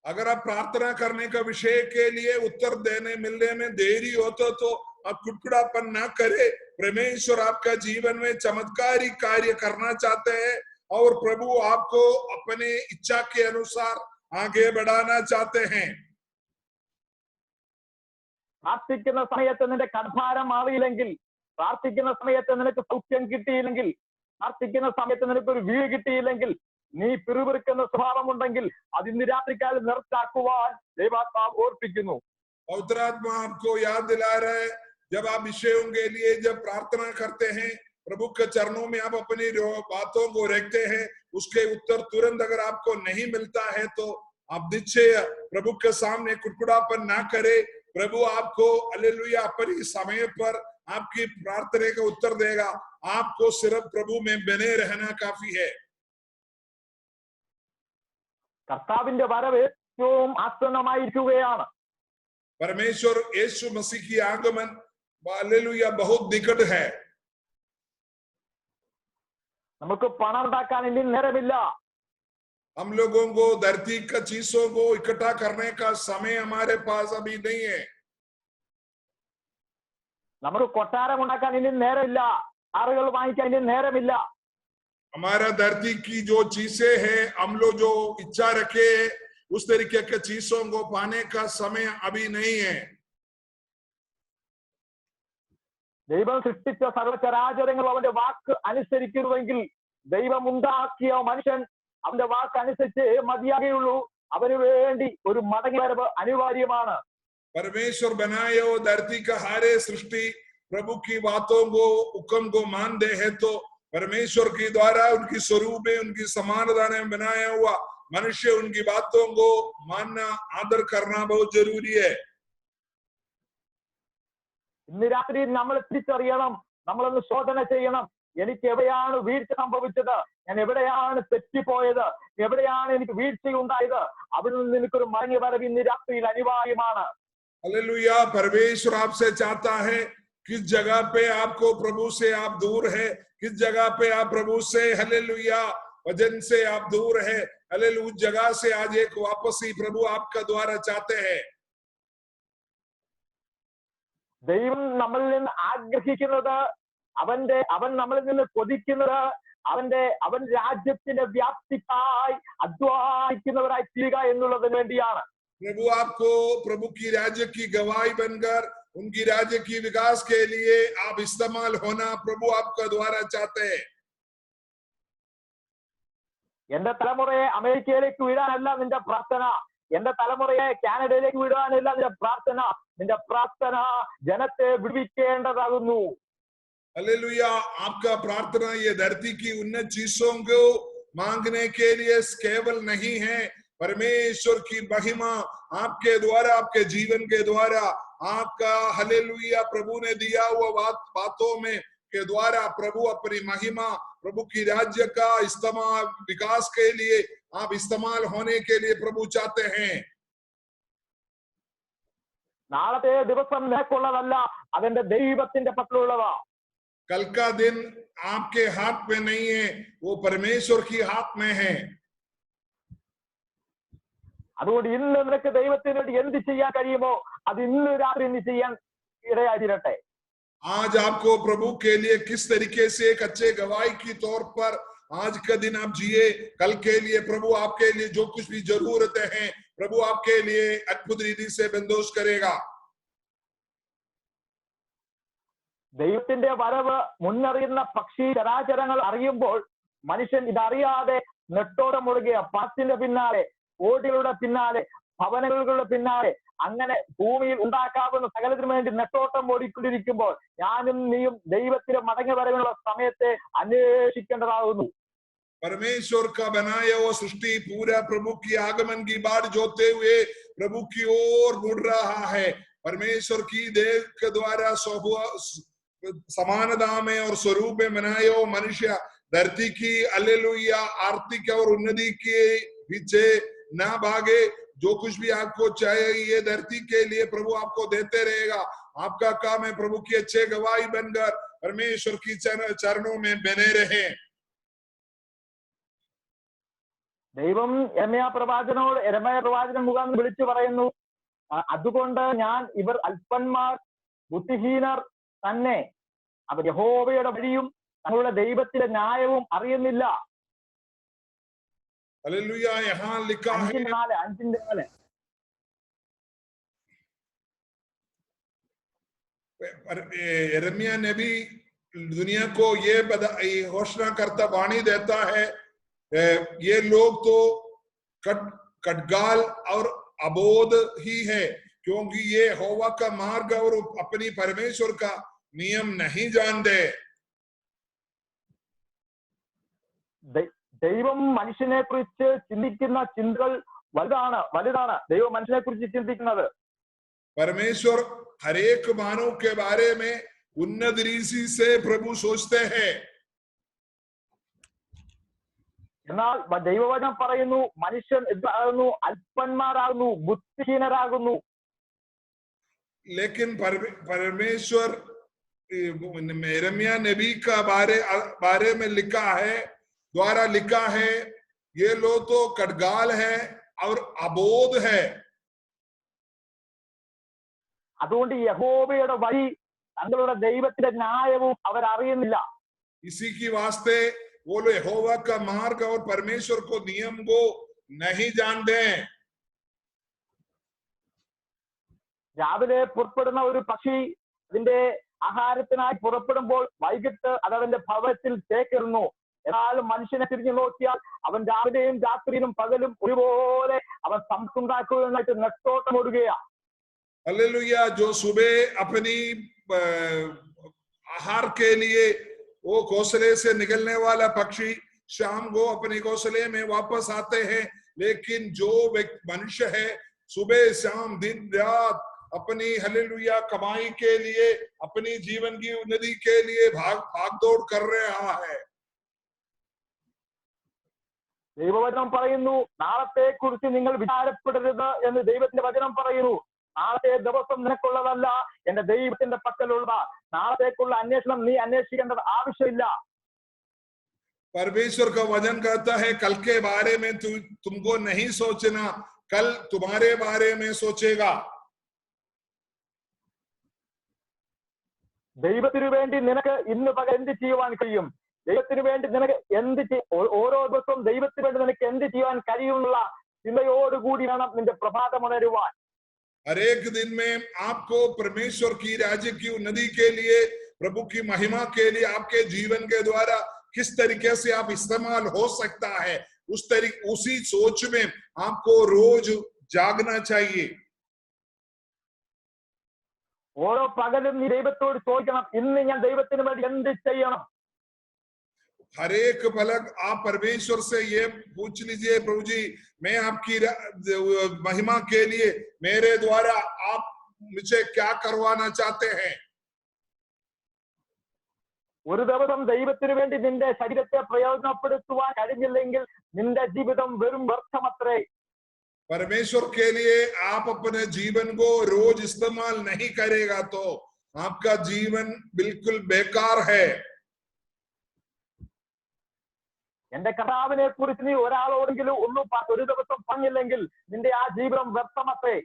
अगर आप प्रार्थना करने का विषय के लिए उत्तर देने मिलने में देरी होता तो आप कुड़कुड़ापन ना करे। परमेश्वर आपका जीवन में चमत्कारी कार्य करना चाहते हैं और प्रभु आपको अपने इच्छा के अनुसार आगे बढ़ाना चाहते हैं। പ്രാർത്ഥിക്കുന്ന സമയത്ത് നിന്റെ കടഭാരം മാറിയില്ലെങ്കിൽ, പ്രാർത്ഥിക്കുന്ന സമയത്ത് നിനക്ക് സൗഖ്യം കിട്ടിയില്ലെങ്കിൽ, പ്രാർത്ഥിക്കുന്ന സമയത്ത് നിനക്കൊരു വീട് കിട്ടിയില്ലെങ്കിൽ, നീ പിറുപിറുക്കുന്ന സ്വഭാവമുണ്ടെങ്കിൽ അത് ഇന്ന് രാത്രിക്കാലം നിർത്താക്കുവാൻ ദൈവാത്മാവ് ഓർപ്പിക്കുന്നു. पवित्र आत्मा आपको याद दिला रहा है, जब आप विषयों के लिए जब प्रार्थना करते हैं, प्रभु के चरणों में आप अपनी बातों को रखते हैं, उसके उत्तर तुरंत अगर आपको नहीं मिलता है तो आप निश्चय प्रभु के सामने कुड़कुड़ापन ना करे। प्रभु आपको हालेलुया अपने समय पर आपकी प्रार्थना का उत्तर देगा। आपको सिर्फ प्रभु में बने रहना काफी है। കർത്താവിന്റെ വരവ് ഏറ്റവും ആസന്നമായിരിക്കുകയാണ്. परमेश्वर यीशु मसीह की आगमन हालेलुया बहुत निकट है। നമുക്ക് പണം ഉണ്ടാക്കാൻ ഇനി നേരമില്ല. हम लोगों को धरती का चीजों को इकट्ठा करने का समय हमारे पास अभी नहीं है। നമുക്ക് കൊട്ടാരം ഉണ്ടാക്കാൻ ഇനി നേരമില്ല. കാറുകൾ വാങ്ങിക്കാൻ ഇനി നേരമില്ല. हमारा धरती की जो चीजें हैं, हम लोग जो इच्छा रखे उस तरीके के चीजों को पाने का समय अभी नहीं है। ദൈവം സൃഷ്ടിച്ച സർവ്വചരാചരങ്ങൾ അവന്റെ വാക്ക് അനുസരിക്കുന്നുവെങ്കിൽ, ദൈവം ഉണ്ടാക്കിയ മനുഷ്യൻ അവന്റെ വാക്ക് അനുസരിച്ച് മതിയാകുകയുള്ളൂ. അവന് വേണ്ടി ഒരു മടങ്ങിവരവ് അനിവാര്യമാണ്. परमेश्वर बनाए हो धरती का हारे सृष्टि प्रभु की बातों को हुक्म को मानते हैं तो परमेश्वर के द्वारा उनकी स्वरूप में उनकी समानता में बनाया हुआ मनुष्य उनकी बातों को मानना आदर करना बहुत जरूरी है। ഇന്ന് രാത്രി നമ്മൾ തിരിച്ചറിയണം, നമ്മളൊന്ന് ശോധന ചെയ്യണം. എനിക്ക് എവിടെയാണ് വീഴ്ച സംഭവിച്ചത്, ഞാൻ എവിടെയാണ് തെറ്റിപ്പോയത്, എവിടെയാണ് എനിക്ക് വീഴ്ച ഉണ്ടായത്. അവിടെ നിന്ന് എനിക്കൊരു മടങ്ങി വരവ് ഇന്ന് രാത്രിയിൽ അനിവാര്യമാണ്. हालेलुया। परमेश्वर आपसे चाहता है किस जगह पे आपको प्रभु से आप दूर है, किस जगह पे आप प्रभु से हालेलुया वचन से आप दूर है, हालेलुया उस जगह से आज एक वापसी प्रभु आपका द्वारा चाहते हैं। ദൈവം നമ്മളിൽ നിന്ന് ആഗ്രഹിക്കുന്നത്, അവൻ നമ്മളിൽ നിന്ന് കൊതിക്കുന്നത് അവൻ രാജ്യത്തിന്റെ വ്യാപ്തിക്കായി അധ്വാനിക്കുന്നവരായി തീരുക എന്നുള്ളതിന് വേണ്ടിയാണ്. प्रभु आपको प्रभु की राज्य की गवाही बनकर उनकी राज्य की विकास के लिए आप इस्तेमाल होना प्रभु आपका द्वारा चाहते हैं। എന്റെ തലമുറയെ അമേരിക്കയിലേക്ക് വിടാനല്ല നിന്റെ പ്രാർത്ഥന, എന്റെ തലമുറയെ കാനഡയിലേക്ക് വിടാനല്ല നിന്റെ പ്രാർത്ഥന. നിന്റെ പ്രാർത്ഥന ജനത്തെ വിടുവിക്കേണ്ടതാകുന്നു. हालेलुया। आपका प्रार्थना ये धरती की उन्नत चीजों को मांगने के लिए केवल नहीं है, परमेश्वर की महिमा आपके द्वारा आपके जीवन के द्वारा आपका हालेलुया प्रभु ने दिया हुआ बातों में के द्वारा प्रभु अपनी महिमा प्रभु की राज्य का इस्तेमाल विकास के लिए आप इस्तेमाल होने के लिए प्रभु चाहते हैं। നാളത്തെ ദിവസം നിനക്കുള്ളതല്ല, അതെന്റെ ദൈവത്തിന്റെ പക്കലുള്ളതാ. कल का दिन आपके हाथ में नहीं है, वो परमेश्वर की हाथ में है। അതുകൊണ്ട് ഇന്ന് നിനക്ക് ദൈവത്തിന് വേണ്ടി എന്ത് ചെയ്യാൻ കഴിയുമോ അത് ഇന്ന് രാത്രി നീ ചെയ്യാൻ ഇടയായിരട്ടെ. आज आपको प्रभु के लिए किस तरीके से एक अच्छे गवाही की तौर पर आज का दिन आप जिए, कल के लिए प्रभु आपके लिए जो कुछ भी जरूरतें हैं प्रभु आपके लिए अद्भुत रीति से बंदोबस्त करेगा। ദൈവത്തിന്റെ വരവ് മുന്നറിയുന്ന പക്ഷി ചരാചരങ്ങൾ അറിയുമ്പോൾ മനുഷ്യൻ ഇതറിയാതെ നെട്ടോട്ടം മുഴുകിയ പണത്തിന്റെ പിന്നാലെ, ഓടികളുടെ പിന്നാലെ, ഭവനങ്ങളുടെ പിന്നാലെ, അങ്ങനെ ഭൂമിയിൽ ഉണ്ടാക്കാവുന്ന സകലത്തിനു വേണ്ടി നെട്ടോട്ടം ഓടിക്കൊണ്ടിരിക്കുമ്പോൾ ഞാനും നീയും ദൈവത്തിന്റെ മടങ്ങി വരവിനുള്ള സമയത്തെ അന്വേഷിക്കേണ്ടതാകുന്നു. परमेश्वर का बनाया हुआ सृष्टि पूरा प्रभु की आगमन की बाट जोते हुए प्रभु की ओर मुड़ रहा है। परमेश्वर की देव के द्वारा समानता में और स्वरूप में बनाए हो मनुष्य धरती की हालेलुया आर्थिक और उन्नति के पीछे ना भागे। जो कुछ भी आपको चाहिए धरती के लिए प्रभु आपको देते रहेगा। आपका काम है प्रभु की अच्छे गवाही बनकर परमेश्वर की चरणों में बने रहे। ദൈവം യെരമ്യാ പ്രവാചകൻ മുഖാന്തരം വിളിച്ചു പറയുന്നു, അതുകൊണ്ട് ഞാൻ ഇവർ അല്പന്മാർ ബുദ്ധിഹീനർ തന്നെ, അവർ യഹോവയുടെ വഴിയും തങ്ങളുടെ ദൈവത്തിന്റെ ന്യായവും അറിയുന്നില്ല. हालेलुया। यहाँ लिखा है 5:4 यिर्मयाह नबी दुनिया को ये घोषणा करता वाणी देता है, ये लोग तो कटगाल और अबोध ही है, क्योंकि ये यहोवा का मार्ग और अपनी परमेश्वर का नियम नहीं जानते। ദൈവം മനുഷ്യനെ കുറിച്ച് ചിന്തിക്കുന്ന ചിന്തകൾ വലുതാണ് ദൈവം മനുഷ്യനെ കുറിച്ച് ചിന്തിക്കുന്നത്. परमेश्वर हर एक मानव के बारे में उन्नत रीति से प्रभु सोचते हैं। എന്നാൽ ദൈവവചനം പറയുന്നു, മനുഷ്യൻ എന്താകുന്നു? അല്പന്മാരാകുന്നു, ബുദ്ധിഹീനരാകുന്നു. लेकिन परमेश्वर यिर्मयाह नबी का बारे में द्वारा लिखा है, ये लोग तो कटगाल है और अबोध है। അതുകൊണ്ട് യഹോവയുടെ വഴി തങ്ങളുടെ ദൈവത്തിന്റെ ന്യായവും അവർ അറിയുന്നില്ല. इसी की वास्ते वो लोग यहोवा का मार्ग और परमेश्वर को नियम को नहीं जानते। രാവിലെ പുറപ്പെടുന്ന ഒരു പക്ഷി അതിന്റെ ആഹാരത്തിനായി പുറപ്പെടുമ്പോൾ വൈകിട്ട് അത് അവന്റെ ഭവനത്തിൽ ചേക്കേറുന്നു. എന്നാൽ മനുഷ്യനെ തിരിഞ്ഞു നോക്കിയാൽ അവൻ രാവിലെയും രാത്രിയിലും പകലും ഒരുപോലെ അവൻ സമ്പത്തുണ്ടാക്കുകയായിട്ട് നെട്ടോട്ടം ഓടുകയാണ്. हालेलुया। जो सुबह अपनी आहार के लिए वो घोंसले से निकलने वाला पक्षी शाम को अपने घोंसले में वापस आते हैं, लेकिन जो मनुष्य है सुबह शाम दिन रात अपनी हालेलुया कमाई के लिए, अपनी जीवन की उन्नति के लिए भाग दौड़ कर रहा है। ദൈവവചനം പറയുന്നു, നാളത്തെ കുറിച്ച് നിങ്ങൾ വിചാരപ്പെടരുത് എന്ന് ദൈവത്തിന്റെ വചനം പറയുന്നു. നാളത്തെ ദിവസം നിനക്കുള്ളതല്ല, എന്റെ ദൈവത്തിന്റെ പക്കലുള്ള നാളത്തേക്കുള്ള അന്വേഷണം നീ അന്വേഷിക്കേണ്ടത് ആവശ്യമില്ല. परमेश्वर का वचन कहता है, कल के बारे में तुमको नहीं सोचना, कल तुम्हारे बारे में सोचेगा। ദൈവത്തിനു വേണ്ടി നിനക്ക് ഇന്ന് പകൽ എന്ത് ചെയ്യുവാൻ കഴിയും? ദൈവത്തിന് വേണ്ടി നിനക്ക് ഓരോ ദിവസവും ദൈവത്തിന് വേണ്ടി നിനക്ക് എന്ത് ചെയ്യാൻ കഴിയുമുള്ള ചിന്തയോടുകൂടി വേണം നിന്റെ പ്രഭാതം ഉണരുവാൻ. हर एक दिन में आपको परमेश्वर की राज्य की उन्नति के लिए, प्रभु की महिमा के लिए आपके जीवन के द्वारा किस तरीके से आप इस्तेमाल हो सकता है, उसी सोच में आपको रोज जागना चाहिए। ഓരോ പകലും നീ ദൈവത്തോട് ചോദിക്കണം, ഇന്ന് ഞാൻ ദൈവത്തിന് വേണ്ടി എന്ത് ചെയ്യണം? हर एक पलक आप परमेश्वर से ये पूछ लीजिए, प्रभु जी मैं आपकी महिमा के लिए मेरे द्वारा आप मुझे क्या करवाना चाहते हैं। ഒരു ദിവസം ദൈവത്തിന് വേണ്ടി നിന്റെ ശരീരത്തെ പ്രയോജനപ്പെടുത്തുവാൻ കഴിഞ്ഞില്ലെങ്കിൽ നിന്റെ ജീവിതം വെറും വ്യർത്ഥമത്രേ. परमेश्वर के लिए आप अपने जीवन को रोज इस्तेमाल नहीं करेगा तो आपका जीवन बिल्कुल बेकार है। എന്റെ കർത്താവിനെ കുറിച്ച് നീ ഒരാളോടെങ്കിലും ഒരു ദിവസം പറഞ്ഞില്ലെങ്കിൽ നിന്റെ ആ ജീവിതം വ്യർത്ഥമത്രേ.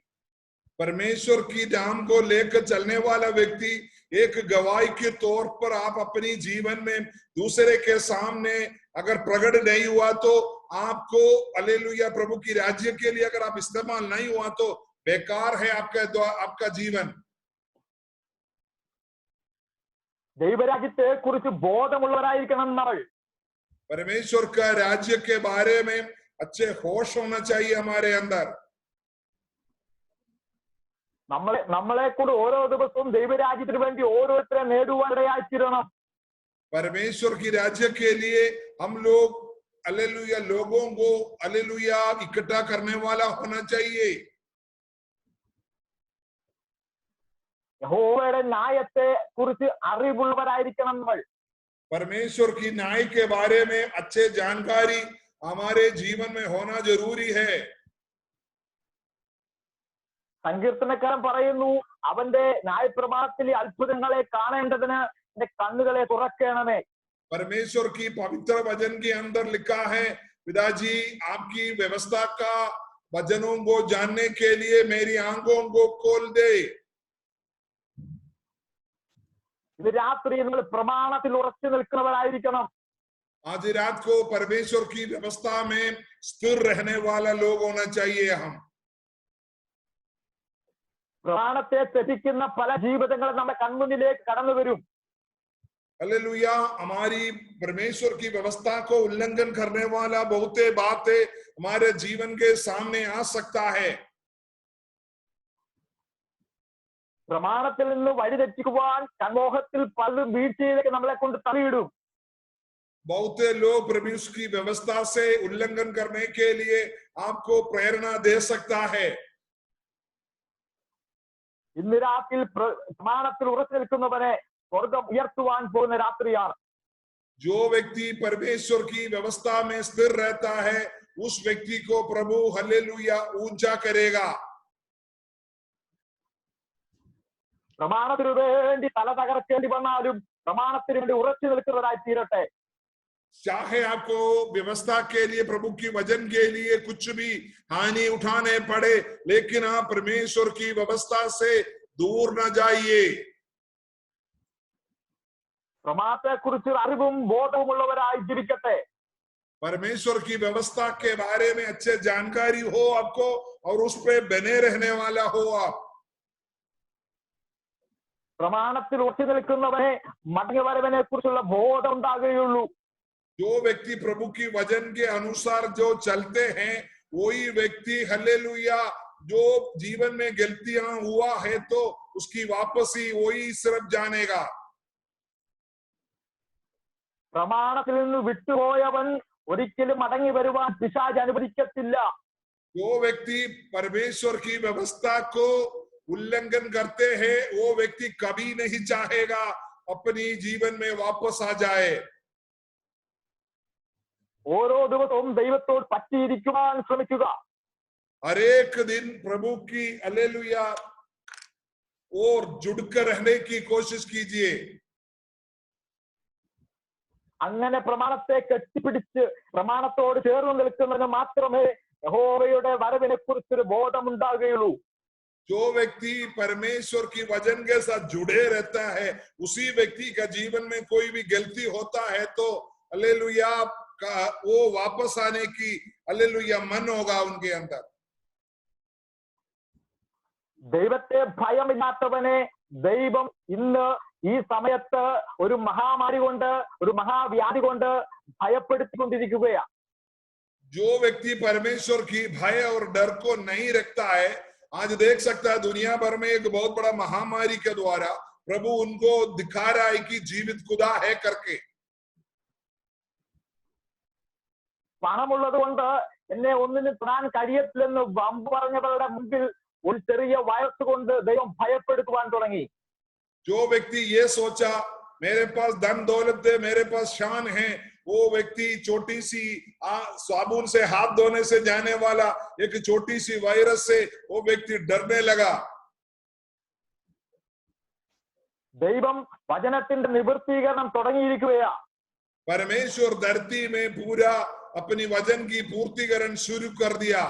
परमेश्वर की नाम को लेकर चलने वाला व्यक्ति एक गवाही के तौर पर आप अपनी जीवन में दूसरे के सामने अगर प्रकट नहीं हुआ तो आपको हालेलुया प्रभु की राज्य के लिए अगर आप इस्तेमाल नहीं हुआ तो बेकार है आपका जीवन। ദൈവരാജ്യത്തെ കുറിച്ച് ബോധമുള്ളവരായിരിക്കണം നമ്മൾ. परमेश्वर का राज्य के बारे में अच्छे होश होना चाहिए हमारे अंदर। നമ്മളെ കൂടെ ഓരോ ദിവസവും ദൈവരാജ്യത്തിന് വേണ്ടി ഓരോരുത്തരെ നേടുവാനിടയായിത്തീരണം. परमेश्वर की राज्य के लिए हम लोग हालेलुया लोगों को हालेलुया इकट्ठा करने वाला होना चाहिए। യഹോവയുടെ ന്യായത്തെ കുറിച്ച് അറിവുള്ളവരായിരിക്കണം നമ്മൾ. परमेश्वर की न्याय के बारे में अच्छे जानकारी हमारे जीवन में होना जरूरी है। സങ്കീർത്തനക്കാരൻ പറയുന്നു, അവന്റെ ന്യായപ്രമാണത്തിലെ അത്ഭുതങ്ങളെ കാണേണ്ടതിന് എന്റെ കണ്ണുകളെ തുറക്കണമേ. परमेश्वर की पवित्र वचन के अंदर लिखा है, पिताजी आपकी व्यवस्था का वचनों को जानने के लिए मेरी आंखों को खोल दे। ഇത് രാത്രി നിങ്ങൾ പ്രമാണത്തിൽ ഉറച്ചു നിൽക്കുന്നവരായിരിക്കണം. आज रात को परमेश्वर की व्यवस्था में स्थिर रहने वाला लोग होना चाहिए हम। പ്രമാണത്തെ തെറ്റിക്കുന്ന പല ജീവിതങ്ങളും നമ്മുടെ കൺമുന്നിലേക്ക് കടന്നു വരും. हालेलुया। हमारी परमेश्वर की व्यवस्था को उल्लंघन करने वाला बहुते बातें हमारे जीवन के सामने आ सकता है। പ്രമാണത്തിൽ നിന്ന് വഴിതെറ്റിക്കുവാൻ സമൂഹത്തിൽ പലരും വീഴ്ചയിലേക്ക് നമ്മളെ കൊണ്ട് തള്ളിയിടും. बहुते लोग परमेश्वर की व्यवस्था से उल्लंघन करने के लिए आपको प्रेरणा दे सकता है। ഇന്ന് രാത്രി പ്രമാണത്തിൽ ഉറച്ചു നിൽക്കുന്നവരെ സ്വർഗം ഉയർത്തുവാൻ പോകുന്ന രാത്രിയാണ്. जो व्यक्ति परमेश्वर की व्यवस्था में स्थिर रहता है उस व्यक्ति को प्रभु हालेलुया ऊंचा करेगा। പ്രമാണത്തിനു വേണ്ടി തല തകർക്കേണ്ടി വന്നാലും പ്രമാണത്തിന് വേണ്ടി ഉറച്ചു നിൽക്കുന്നവരായി തീരട്ടെ. चाहे आपको व्यवस्था के लिए प्रभु की वचन के लिए कुछ भी हानि उठाने पड़े, लेकिन आप परमेश्वर की व्यवस्था से दूर न जाइए। പ്രമാണത്തെ കുറിച്ച് അറിവും ബോധവുമുള്ളവരായി ജീവിക്കട്ടെ. परमेश्वर की व्यवस्था के बारे में अच्छे जानकारी हो आपको और उस पे बने रहने वाला हो आप। പ്രമാണത്തിൽ ഉറച്ചു നിൽക്കുന്നവനെ മടങ്ങിവരവനെ കുറിച്ചുള്ള ബോധം ഉണ്ടാകുകയുള്ളൂ. जो व्यक्ति प्रभु की वचन के अनुसार जो चलते हैं वही व्यक्ति हालेलुया जो जीवन में गलतियां हुआ है तो उसकी वापसी वही सिर्फ जानेगा। പ്രമാണത്തിൽ നിന്ന് വിട്ടുപോയവൻ ഒരിക്കലും മടങ്ങി വരുവാൻ പിശാച് അനുവദിക്കത്തില്ല. जो व्यक्ति परमेश्वर की व्यवस्था को उल्लंघन करते हैं वो व्यक्ति कभी नहीं चाहेगा अपनी जीवन में वापस आ जाए। ഓരോ ദിവസവും ദൈവത്തോട് പറ്റിയിരിക്കുവാൻ ശ്രമിക്കുക. हर एक दिन प्रभु की हालेलुया और जुड़कर रहने की कोशिश कीजिए। അങ്ങനെ പ്രമാണത്തെ കെട്ടിപ്പിടിച്ച് പ്രമാണത്തോട് ചേർന്ന് നിൽക്കുന്നതിന് മാത്രമേ യഹോവയുടെ വരവിനെ കുറിച്ചൊരു ബോധം ഉണ്ടാകുകയുള്ളൂ. जो व्यक्ति परमेश्वर की वचन के साथ जुड़े रहता है उसी व्यक्ति का जीवन में कोई भी गलती होता है तो हालेलुया का वो वापस आने की हालेलुया मन होगा उनके अंदर। ദൈവത്തെ ഭയമില്ലാത്തവനെ ദൈവം ഇന്ന് ഈ സമയത്ത് ഒരു മഹാമാരി കൊണ്ട് ഒരു മഹാവ്യാധി കൊണ്ട് ഭയപ്പെടുത്തിക്കൊണ്ടിരിക്കുകയാണ്. जो व्यक्ति परमेश्वर की भय और डर को नहीं रखता है आज देख सकता है दुनिया भर में एक बहुत बड़ा महामारी के द्वारा प्रभु उनको दिखा रहा है कि जीवित खुदा है करके। പണമുള്ളത് കൊണ്ട് എന്നെ ഒന്നിനും തൊടാൻ കഴിയത്തില്ലെന്ന് വമ്പ് പറഞ്ഞവരുടെ മുമ്പിൽ ഒരു ചെറിയ വയസ്സ് കൊണ്ട് ദൈവം ഭയപ്പെടുത്തുവാൻ തുടങ്ങി. जो व्यक्ति ये सोचा मेरे पास धन दौलत है मेरे पास शान है वो व्यक्ति छोटी सी साबुन से हाथ धोने से जाने वाला एक छोटी सी वायरस से वो व्यक्ति डरने लगा। ദൈവം വചനത്തിന്റെ നിവൃത്തീകരണം തുടങ്ങിയിരിക്കുകയാ. परमेश्वर धरती में पूरा अपनी वचन की पूर्तिकरण शुरू कर दिया।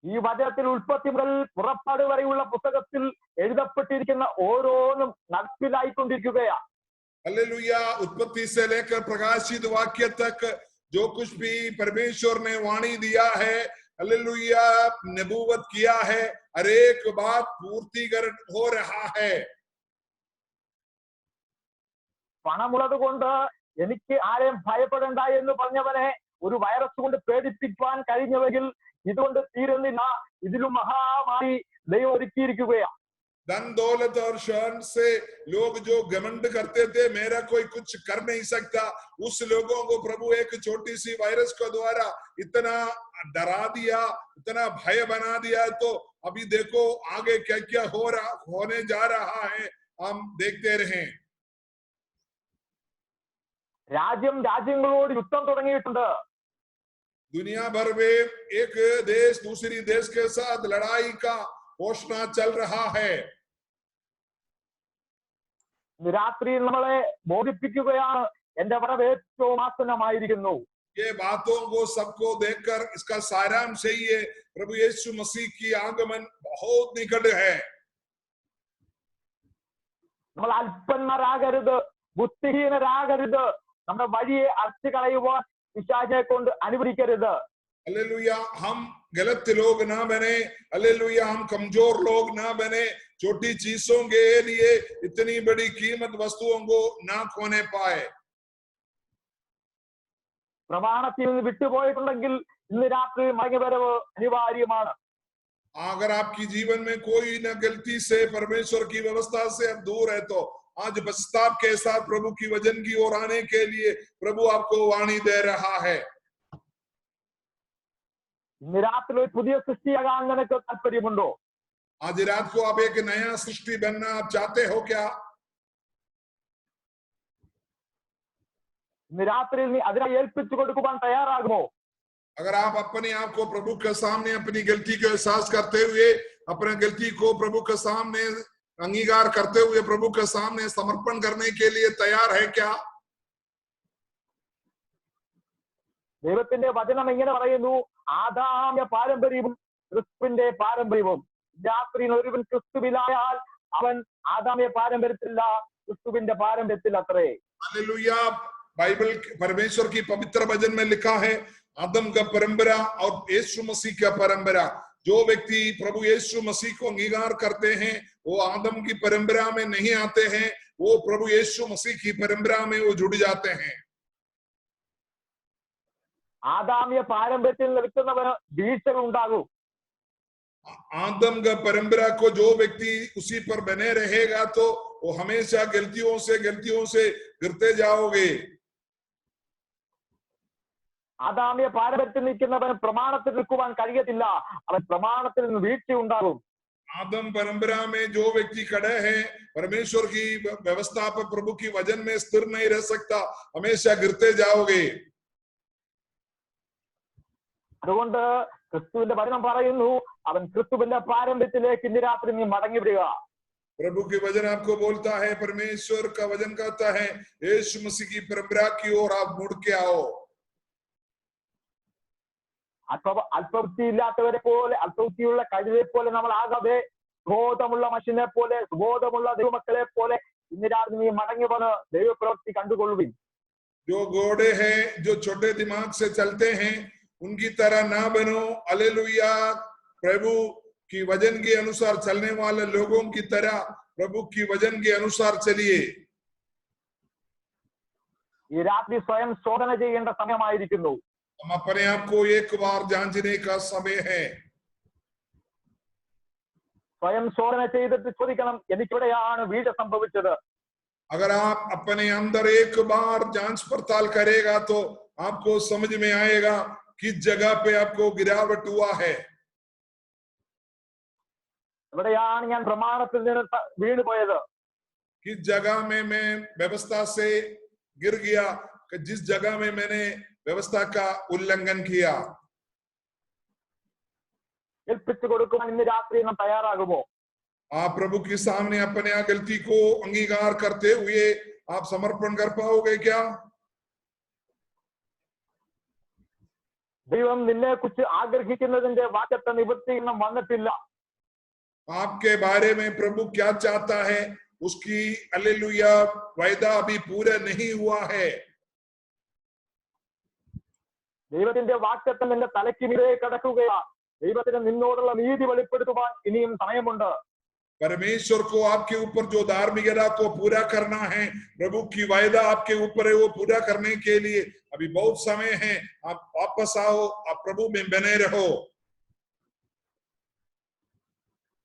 ഈ വചനത്തിൽ ഉൽപ്പത്തി മുതൽ പുറപ്പാട് വരെയുള്ള പുസ്തകത്തിൽ എഴുതപ്പെട്ടിരിക്കുന്ന ഓരോന്നും നടപ്പിലായിക്കൊണ്ടിരിക്കുകയാ. हालेलुया। उत्पत्ति से लेकर प्रकाशित वाक्य तक जो कुछ भी परमेश्वर ने वाणी दिया है हालेलुया नबूवत किया है हर एक बात पूर्तिकरण हो रहा है। പണമുള്ളത് കൊണ്ട് എനിക്ക് ആരെയും ഭയപ്പെടേണ്ട എന്ന് പറഞ്ഞവനെ ഒരു വൈറസ് കൊണ്ട് പേടിപ്പിക്കാൻ കഴിഞ്ഞവെങ്കിൽ ഇതുകൊണ്ട് തീരുന്നില്ല, ഇതിലും മഹാമാരി ദൈവം ഒരുക്കിയിരിക്കുകയാണ്. धन दौलत और शान से लोग जो घमंड करते थे मेरा कोई कुछ कर नहीं सकता उस लोगों को प्रभु एक छोटी सी वायरस के द्वारा इतना डरा दिया इतना भय बना दिया। तो अभी देखो आगे क्या क्या होने जा रहा है हम देखते रहें। രാജ്യം രാജ്യങ്ങളോട് യുദ്ധം തുടങ്ങിയിട്ടുണ്ട്. दुनिया भर में एक देश दूसरी देश के साथ लड़ाई का घोषणा चल रहा है। രാത്രി നമ്മളെ ബോധിപ്പിക്കുകയാണ് എന്റെ വരവ് ഏറ്റവും ആസന്നമായിരിക്കുന്നു. ये बातों को सबको देखकर इसका सारांश यही है, प्रभु यीशु मसीह की आगमन बहुत निकट है। നമ്മൾ അല്പന്മാരാകരുത്, ബുദ്ധിഹീനരാകരുത്, നമ്മുടെ വഴിയെ അടച്ചു കളയുവാൻ പിശാചിനെ കൊണ്ട് അനുവദിക്കരുത്. हालेलुया, हम गलत लोग ना बने, हालेलुया, हम कमजोर लोग ना बने, छोटी चीजों के लिए इतनी बड़ी कीमत वस्तुओं को ना खोने पाए। പ്രമാണത്തിൽ നിന്ന് വിട്ടുപോയിട്ടുണ്ടെങ്കിൽ ഇന്ന് രാത്രി മടങ്ങിവരവ് അനിവാര്യമാണ്. अगर आपकी जीवन में कोई न गलती से परमेश्वर की व्यवस्था से आप दूर है तो आज पश्चाताप के साथ प्रभु की वचन की ओर आने के लिए प्रभु आपको वाणी दे रहा है। ഇന്ന് രാത്രി ഒരു പുതിയ സൃഷ്ടിയാകാൻ നിനക്ക് താല്പര്യമുണ്ടോ? आज रात को आप एक नया सृष्टि बनना आप चाहते हो क्या? ഇന്ന് രാത്രി നീ അതിനെ ഏൽപ്പിച്ചു കൊടുക്കുവാൻ തയ്യാറാകുമോ? अगर आप अपने आप को प्रभु के सामने अपनी गलती को एहसास करते हुए, अपने गलती को प्रभु के सामने अंगीकार करते हुए प्रभु के सामने समर्पण करने के लिए तैयार है क्या? ദൈവത്തിന്റെ വചനം എങ്ങനെ പറയുന്നു? ആദാമ്യ പാരമ്പര്യവും ക്രിസ്തുവിന്റെ പാരമ്പര്യവും. രാത്രിയിൽ ഒരുവൻ ക്രിസ്തുവിലായാൽ അവൻ ആദാമ്യ പാരമ്പര്യത്തില്ല, ക്രിസ്തുവിന്റെ പാരമ്പര്യത്തിൽ അത്രേ. हालेलुया, बाइबल परमेश्वर की पवित्र वचन में लिखा है, आदम का परंपरा और यीशु मसीह का परंपरा। जो व्यक्ति प्रभु यीशु मसीह को अंगीकार करते हैं वो आदम की परंपरा में नहीं आते हैं, वो प्रभु यीशु मसीह की परंपरा में वो जुड़ जाते हैं। ആദാമ്യ പാരമ്പര്യത്തിൽ നിൽക്കുന്നവന് വീഴ്ചകൾ ഉണ്ടാകും. आदम का परंपरा को जो व्यक्ति उसी पर बने रहेगा तो वो हमेशा गलतियों से गिरते जाओगे। ആദാമ്യ പാരമ്പര്യത്തിൽ നിൽക്കുന്നവന് പ്രമാണത്തിൽ നിൽക്കുവാൻ കഴിയത്തില്ല, അവൻ പ്രമാണത്തിൽ നിന്ന് വീഴ്ച ഉണ്ടാകും. आदम परंपरा में जो व्यक्ति खड़े हैं परमेश्वर की व्यवस्था पर प्रभु की वचन में स्थिर नहीं रह सकता, हमेशा गिरते जाओगे। അതുകൊണ്ട് ക്രിസ്തുവിന്റെ വചനം പറയുന്നു, അവൻ ക്രിസ്തുവിന്റെ പാരമ്പര്യത്തിലേക്ക് ഇന്ന് രാത്രി നീ മടങ്ങി വരിക. प्रभु की वचन आपको बोलता है, परमेश्वर का वचन कहता है यीशु मसीह की परंपरा की ओर आप मुड़ के आओ। അല്പബുദ്ധിയില്ലാത്തവരെ പോലെ, അല്പബുദ്ധിയുള്ള കഴുതെ പോലെ നമ്മൾ ആകാതെ സുബോധമുള്ള മനുഷ്യനെ പോലെ, സുബോധമുള്ള ദൈവമക്കളെ പോലെ ഇന്ന് രാത്രി നീ മടങ്ങി വന്ന് ദൈവപ്രവൃത്തി കണ്ടുകൊള്ളുവിൻ. जो घोड़े हैं, जो छोटे दिमाग से चलते हैं, उनकी तरह ना बनो। हालेलुया, प्रभु की वचन के अनुसार चलने वाले लोगों की तरह प्रभु की वचन के अनुसार चलिए। ഈ രാത്രി സ്വയം ശോധന ചെയ്യേണ്ട സമയമായിരിക്കുന്നു. हम अपने आप को एक बार जांचने का समय है। സ്വയം ശോധന ചെയ്തിട്ട് ചോദിക്കണം, എനിക്കിവിടെയാണ് വീഴ്ച സംഭവിച്ചത്. अगर आप अपने अंदर एक बार जांच पड़ताल करेगा तो आपको समझ में आएगा किस जगह पे आपको गिरावट हुआ है। എവിടെയാണ് ഞാൻ പ്രമാണത്തിൽ നിന്ന് വീണുപോയത്? किस जगह में मैं व्यवस्था से गिर गया, जिस जगह में मैंने व्यवस्था का उल्लंघन किया। ഏൽപ്പിച്ചു കൊടുക്കുവാൻ ഇന്ന് രാത്രി നാം തയ്യാറാകുമോ? आप प्रभु के सामने अपने गलती को अंगीकार करते हुए आप समर्पण कर पाओगे क्या? ദൈവം നിന്നെ കുറിച്ച് ആഗ്രഹിക്കുന്നതിന്റെ വാഗ്ദത്ത നിവൃത്തീകരണം വന്നിട്ടില്ല. आपके बारे में प्रभु क्या चाहता है उसकी हालेलुया वायदा अभी पूरा नहीं हुआ है। ദൈവത്തിന്റെ വാഗ്ദത്തം നിന്റെ തലയ്ക്ക് മീതെ കിടക്കുകയാ. ദൈവത്തിന് നിന്നോടുള്ള നീതി വെളിപ്പെടുത്തുവാൻ ഇനിയും സമയമുണ്ട്. परमेश्वर को आपके ऊपर जो धार्मिकता को पूरा करना है, प्रभु की वायदा आपके ऊपर है, वो पूरा करने के लिए अभी बहुत समय है। आप वापस आओ, आप प्रभु में बने रहो।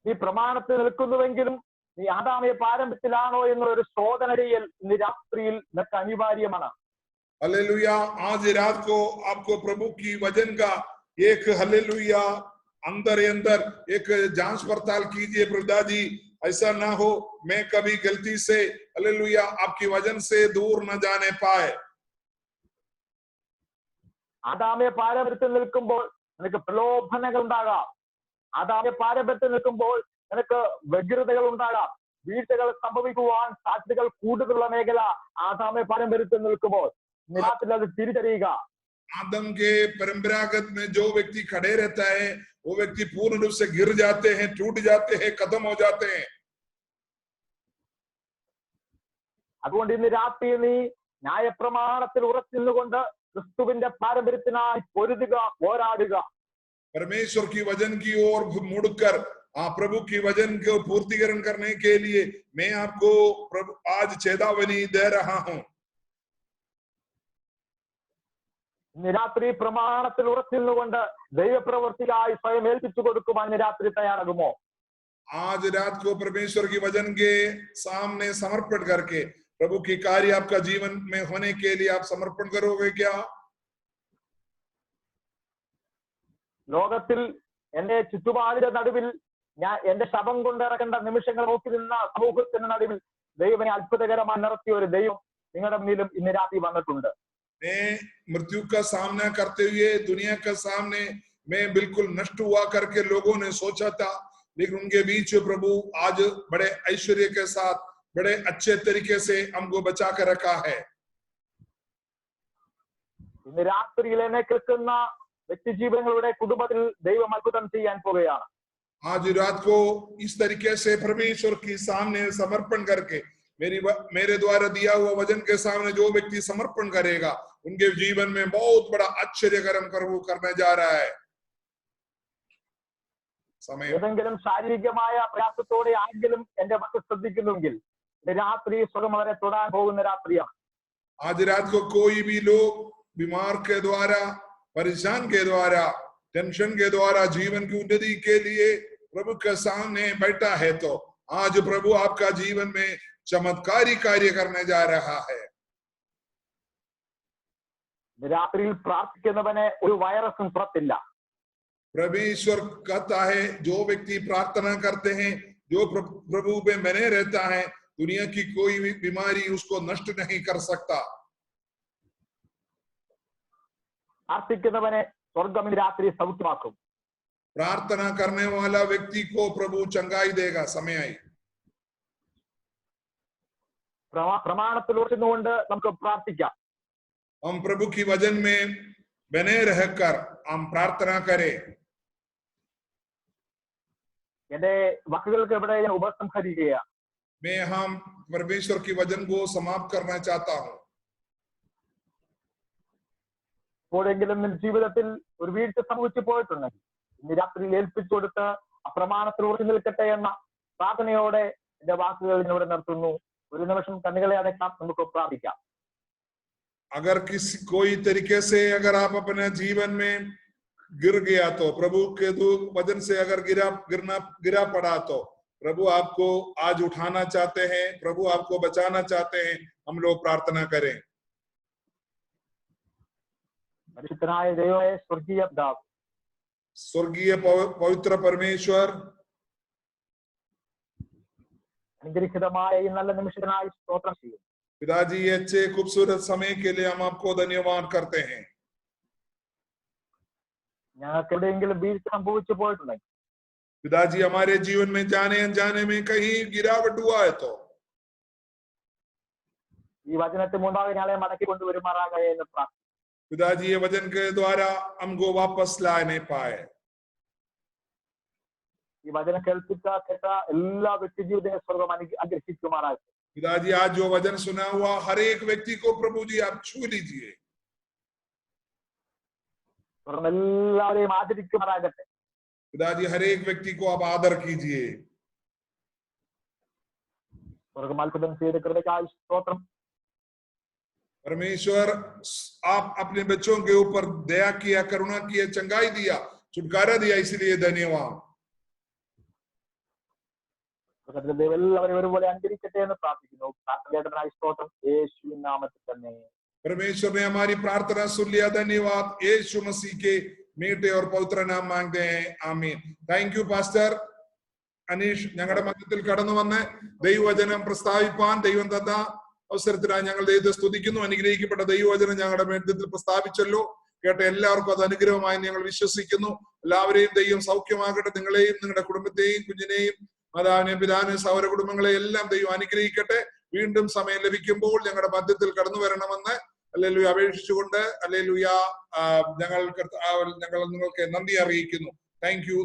നീ പ്രമാണത്തിൽ നിൽക്കുന്നുവെങ്കിലും നീ ആദാമ്യ പാരമ്പര്യത്തിലാണോ എന്നൊരു ശോധന ചെയ്യൽ ഇന്ന് രാത്രിയിൽ നിനക്ക് അനിവാര്യമാണ്. हालेलुया, आज रात को आपको प्रभु की वचन का एक हालेलुया अंदर एक जांच पड़ताल कीजिए। प्रभुदाजी ऐसा ना हो मैं कभी गलती से हालेलुया आपकी वचन से दूर न जाने पाए। ആദാമ്യ പാരമ്പര്യത്തിൽ നിൽക്കുമ്പോൾ നിനക്ക് പ്രലോഭനങ്ങൾ ഉണ്ടാകാം. ആദാമ്യ പാരമ്പര്യത്തിൽ നിൽക്കുമ്പോൾ നിനക്ക് വ്യഗ്രതകൾ ഉണ്ടാകാം. വീഴ്ചകൾ സംഭവിക്കുവാൻ സാധ്യതകൾ കൂടുതലുള്ള മേഖല ആദാമെ പാരമ്പര്യത്തിൽ നിൽക്കുമ്പോൾ രാത്രി അത് തിരിച്ചറിയുക. आदम के परंपरागत में जो व्यक्ति खड़े रहता है वो व्यक्ति पूर्ण रूप से गिर जाते हैं, टूट जाते हैं, खत्म हो जाते हैं. അതുകൊണ്ട് ഇന്ന് രാത്രി നീ ന്യായപ്രമാണത്തിൽ ഉറച്ചു നിന്നുകൊണ്ട് ക്രിസ്തുവിന്റെ പാരമ്പര്യത്തിനായി പൊരുതുക, പോരാടുക. परमेश्वर की वचन की ओर मुड़कर प्रभु की वचन को पूर्तिकरण करने के लिए मैं आपको प्रभु आज चेतावनी दे रहा हूं. ഇന്ന് രാത്രി പ്രമാണത്തിൽ ഉറച്ചു നിന്നുകൊണ്ട് ദൈവപ്രവൃത്തിയായി സ്വയം ഏൽപ്പിച്ചു കൊടുക്കുവാൻ ഇന്ന് രാത്രി തയ്യാറാകുമോ? आज रात को परमेश्वर की वचन के सामने समर्पण करके प्रभु की कार्य आपका जीवन में होने के लिए आप समर्पण करोगे क्या? ലോകത്തിൽ എന്റെ ചുറ്റുപാടിന്റെ നടുവിൽ ഞാൻ എന്റെ ശവം കൊണ്ടിറക്കേണ്ട നിമിഷങ്ങൾ നോക്കി നിന്ന സമൂഹത്തിന്റെ നടുവിൽ ദൈവനെ അത്ഭുതകരമായി നിർത്തിയ ഒരു ദൈവം നിങ്ങളുടെ മുന്നിലും ഇന്ന് രാത്രി വന്നിട്ടുണ്ട്. मैं मृत्यु का सामना करते हुए दुनिया के सामने मैं बिल्कुल नष्ट हुआ करके लोगों ने सोचा था, लेकिन उनके बीच प्रभु आज बड़े ऐश्वर्य के साथ बड़े अच्छे तरीके से हमको बचा कर रखा है. ഇന്ന് രാത്രിയിൽ എന്നെ കേൾക്കുന്ന വ്യക്തിജീവനങ്ങളുടെ കുടുംബത്തിൽ ദൈവം അത്ഭുതം ചെയ്യാൻ പോവുകയാണ്. आज रात को इस तरीके से परमेश्वर के सामने समर्पण करके मेरे द्वारा दिया हुआ वचन के सामने जो व्यक्ति समर्पण करेगा उनके जीवन में बहुत बड़ा आश्चर्यकरम प्रभु करने जा रहा है. समय ഏതെങ്കിലും ശാരീരികമായ പ്രയാസത്തോടെ ആരെങ്കിലും എന്റെ വാക്ക് ശ്രദ്ധിക്കുന്നുവെങ്കിൽ രാത്രി സ്വയം അവരെ തൊടാൻ പോകുന്ന രാത്രിയാണ്. आज रात को कोई भी लोग बीमार के द्वारा, परेशान के द्वारा, टेंशन के द्वारा जीवन की उन्नति के लिए प्रभु के सामने बैठा है तो आज प्रभु आपका जीवन में चमत्कारी कार्य करने जा रहा है. രാത്രിയിൽ പ്രാർത്ഥിക്കുന്നവനെ ഒരു വൈറസും പുറത്തില്ല. परमेश्वर कहता है जो व्यक्ति प्रार्थना करते हैं, जो प्रभु में बने रहता है, दुनिया की कोई भी बीमारी उसको नष्ट नहीं कर सकता. പ്രാർത്ഥിക്കുന്നവനെ സ്വർഗം രാത്രി സൗഖ്യമാക്കും. प्रार्थना करने वाला व्यक्ति को प्रभु चंगाई देगा. समय आई. പ്രമാണത്തിൽ ഉറച്ചുകൊണ്ട് നമുക്ക് പ്രാർത്ഥിക്കാം. हम प्रभु की वचन में बने रहकर हम प्रार्थना करें. എന്റെ വാക്കുകൾക്ക് ഇവിടെ ഞാൻ ഉപസംഹരിക്കുക. मैं हम परमेश्वर की वचन को समाप्त करना चाहता हूं. എപ്പോഴെങ്കിലും നിന്റെ ജീവിതത്തിൽ ഒരു വീഴ്ച സംഭവിച്ചു പോയിട്ടുണ്ടെങ്കിൽ ഇന്ന് രാത്രിയിൽ ഏൽപ്പിച്ചു കൊടുത്ത് അപ്രമാണത്തിൽ ഉറച്ചു നിൽക്കട്ടെ എന്ന പ്രാർത്ഥനയോടെ എന്റെ വാക്കുകൾ ഇവിടെ നിർത്തുന്നു. ഒരു നിമിഷം കണ്ണുകളെ അടയ്ക്കാം, നമുക്ക് प्रार्थിക്കാം. अगर किसी कोई तरीके से अगर आप अपने जीवन में गिर गया तो प्रभु के वचन से अगर गिरा पड़ा तो प्रभु आपको आज उठाना चाहते हैं, प्रभु आपको बचाना चाहते हैं. हम लोग प्रार्थना करें. പരിശുദ്ധനായ ദൈവമേ, സ്വർഗീയ പിതാവേ, स्वर्गीय पवित्र परमेश्वर, അനുഗ്രഹീതമായ ഈ നല്ല നിമിഷത്തിനായി സ്തോത്രം ചെയ്യുന്നു. पिताजी ये अच्छे खूबसूरत समय के लिए हम आपको धन्यवाद करते हैं. ഞങ്ങൾക്ക് എവിടെയെങ്കിലും വീഴ്ച സംഭവിച്ചു പോയിട്ടുണ്ടെങ്കിൽ पिताजी हमारे जीवन में जाने अनजाने में कहीं गिरावट हुआ है तो ഈ വചനത്തെ മുൻപാകെ ഞങ്ങളെ മടക്കി കൊണ്ടുവരുമാറാകട്ടെ എന്ന് പ്രാർത്ഥിക്കുന്നു. पिताजी ये वचन के द्वारा हमको वापस ला नहीं पाए. ഈ വചനം കേൾപ്പിച്ച കേട്ട എല്ലാ വ്യക്തി ജീവിതത്തെ സ്വർഗം അനുഗ്രഹിക്കുമാറാകട്ടെ. पिताजी आज जो वचन सुना हुआ हर एक व्यक्ति को प्रभु जी आप छू लीजिए. സ്വർഗം എല്ലാവരെയും ആദരിക്കുമാറാകട്ടെ. पिताजी हर एक व्यक्ति को आप आदर कीजिए. സ്വർഗം അത്ഭുതം ചെയ്ത കൃപയ്ക്കായി സ്തോത്രം. परमेश्वर आप अपने बच्चों के ऊपर दया किया, करुणा किया, चंगाई दिया, छुटकारा दिया, इसलिए धन्यवाद. ദൈവം എല്ലാവരെയും ഒരുപോലെ അനുഗ്രഹിക്കട്ടെ എന്ന് പ്രാർത്ഥിക്കുന്നു. പ്രാർത്ഥനയായി സ്തോത്രം, യേശുവിൻ നാമത്തിൽ തന്നെ. परमेश्वर ने हमारी प्रार्थना सुन लिया. धन्यवाद. यीशु मसीह के मीठे और पवित्र नाम मांगते हैं. आमीन. Thank you pastor Aneesh. ഞങ്ങളുടെ മധ്യത്തിൽ കടന്നു വന്ന് ദൈവവചനം പ്രസ്താവിപ്പാൻ ദൈവം തന്ന അവസരത്തിനായി ഞങ്ങൾ ദൈവത്തെ സ്തുതിക്കുന്നു. അനുഗ്രഹിക്കപ്പെട്ട ദൈവവചനം ഞങ്ങളുടെ മധ്യത്തിൽ പ്രസ്താവിച്ചല്ലോ. കേട്ട എല്ലാവർക്കും അത് അനുഗ്രഹമായി ഞങ്ങൾ വിശ്വസിക്കുന്നു. എല്ലാവരെയും ദൈവം സൗഖ്യമാകട്ടെ. നിങ്ങളെയും നിങ്ങളുടെ കുടുംബത്തെയും കുഞ്ഞിനെയും മാതാവിനെയും പിതാവിനെയും സഹോദര കുടുംബങ്ങളെ എല്ലാം ദൈവം അനുഗ്രഹിക്കട്ടെ. വീണ്ടും സമയം ലഭിക്കുമ്പോൾ ഞങ്ങളുടെ മധ്യത്തിൽ കടന്നു വരണമെന്ന് ഹല്ലേലൂയ അപേക്ഷിച്ചുകൊണ്ട് ഹല്ലേലൂയ ഞങ്ങൾ നിങ്ങൾക്ക് നന്ദി അറിയിക്കുന്നു. Thank you.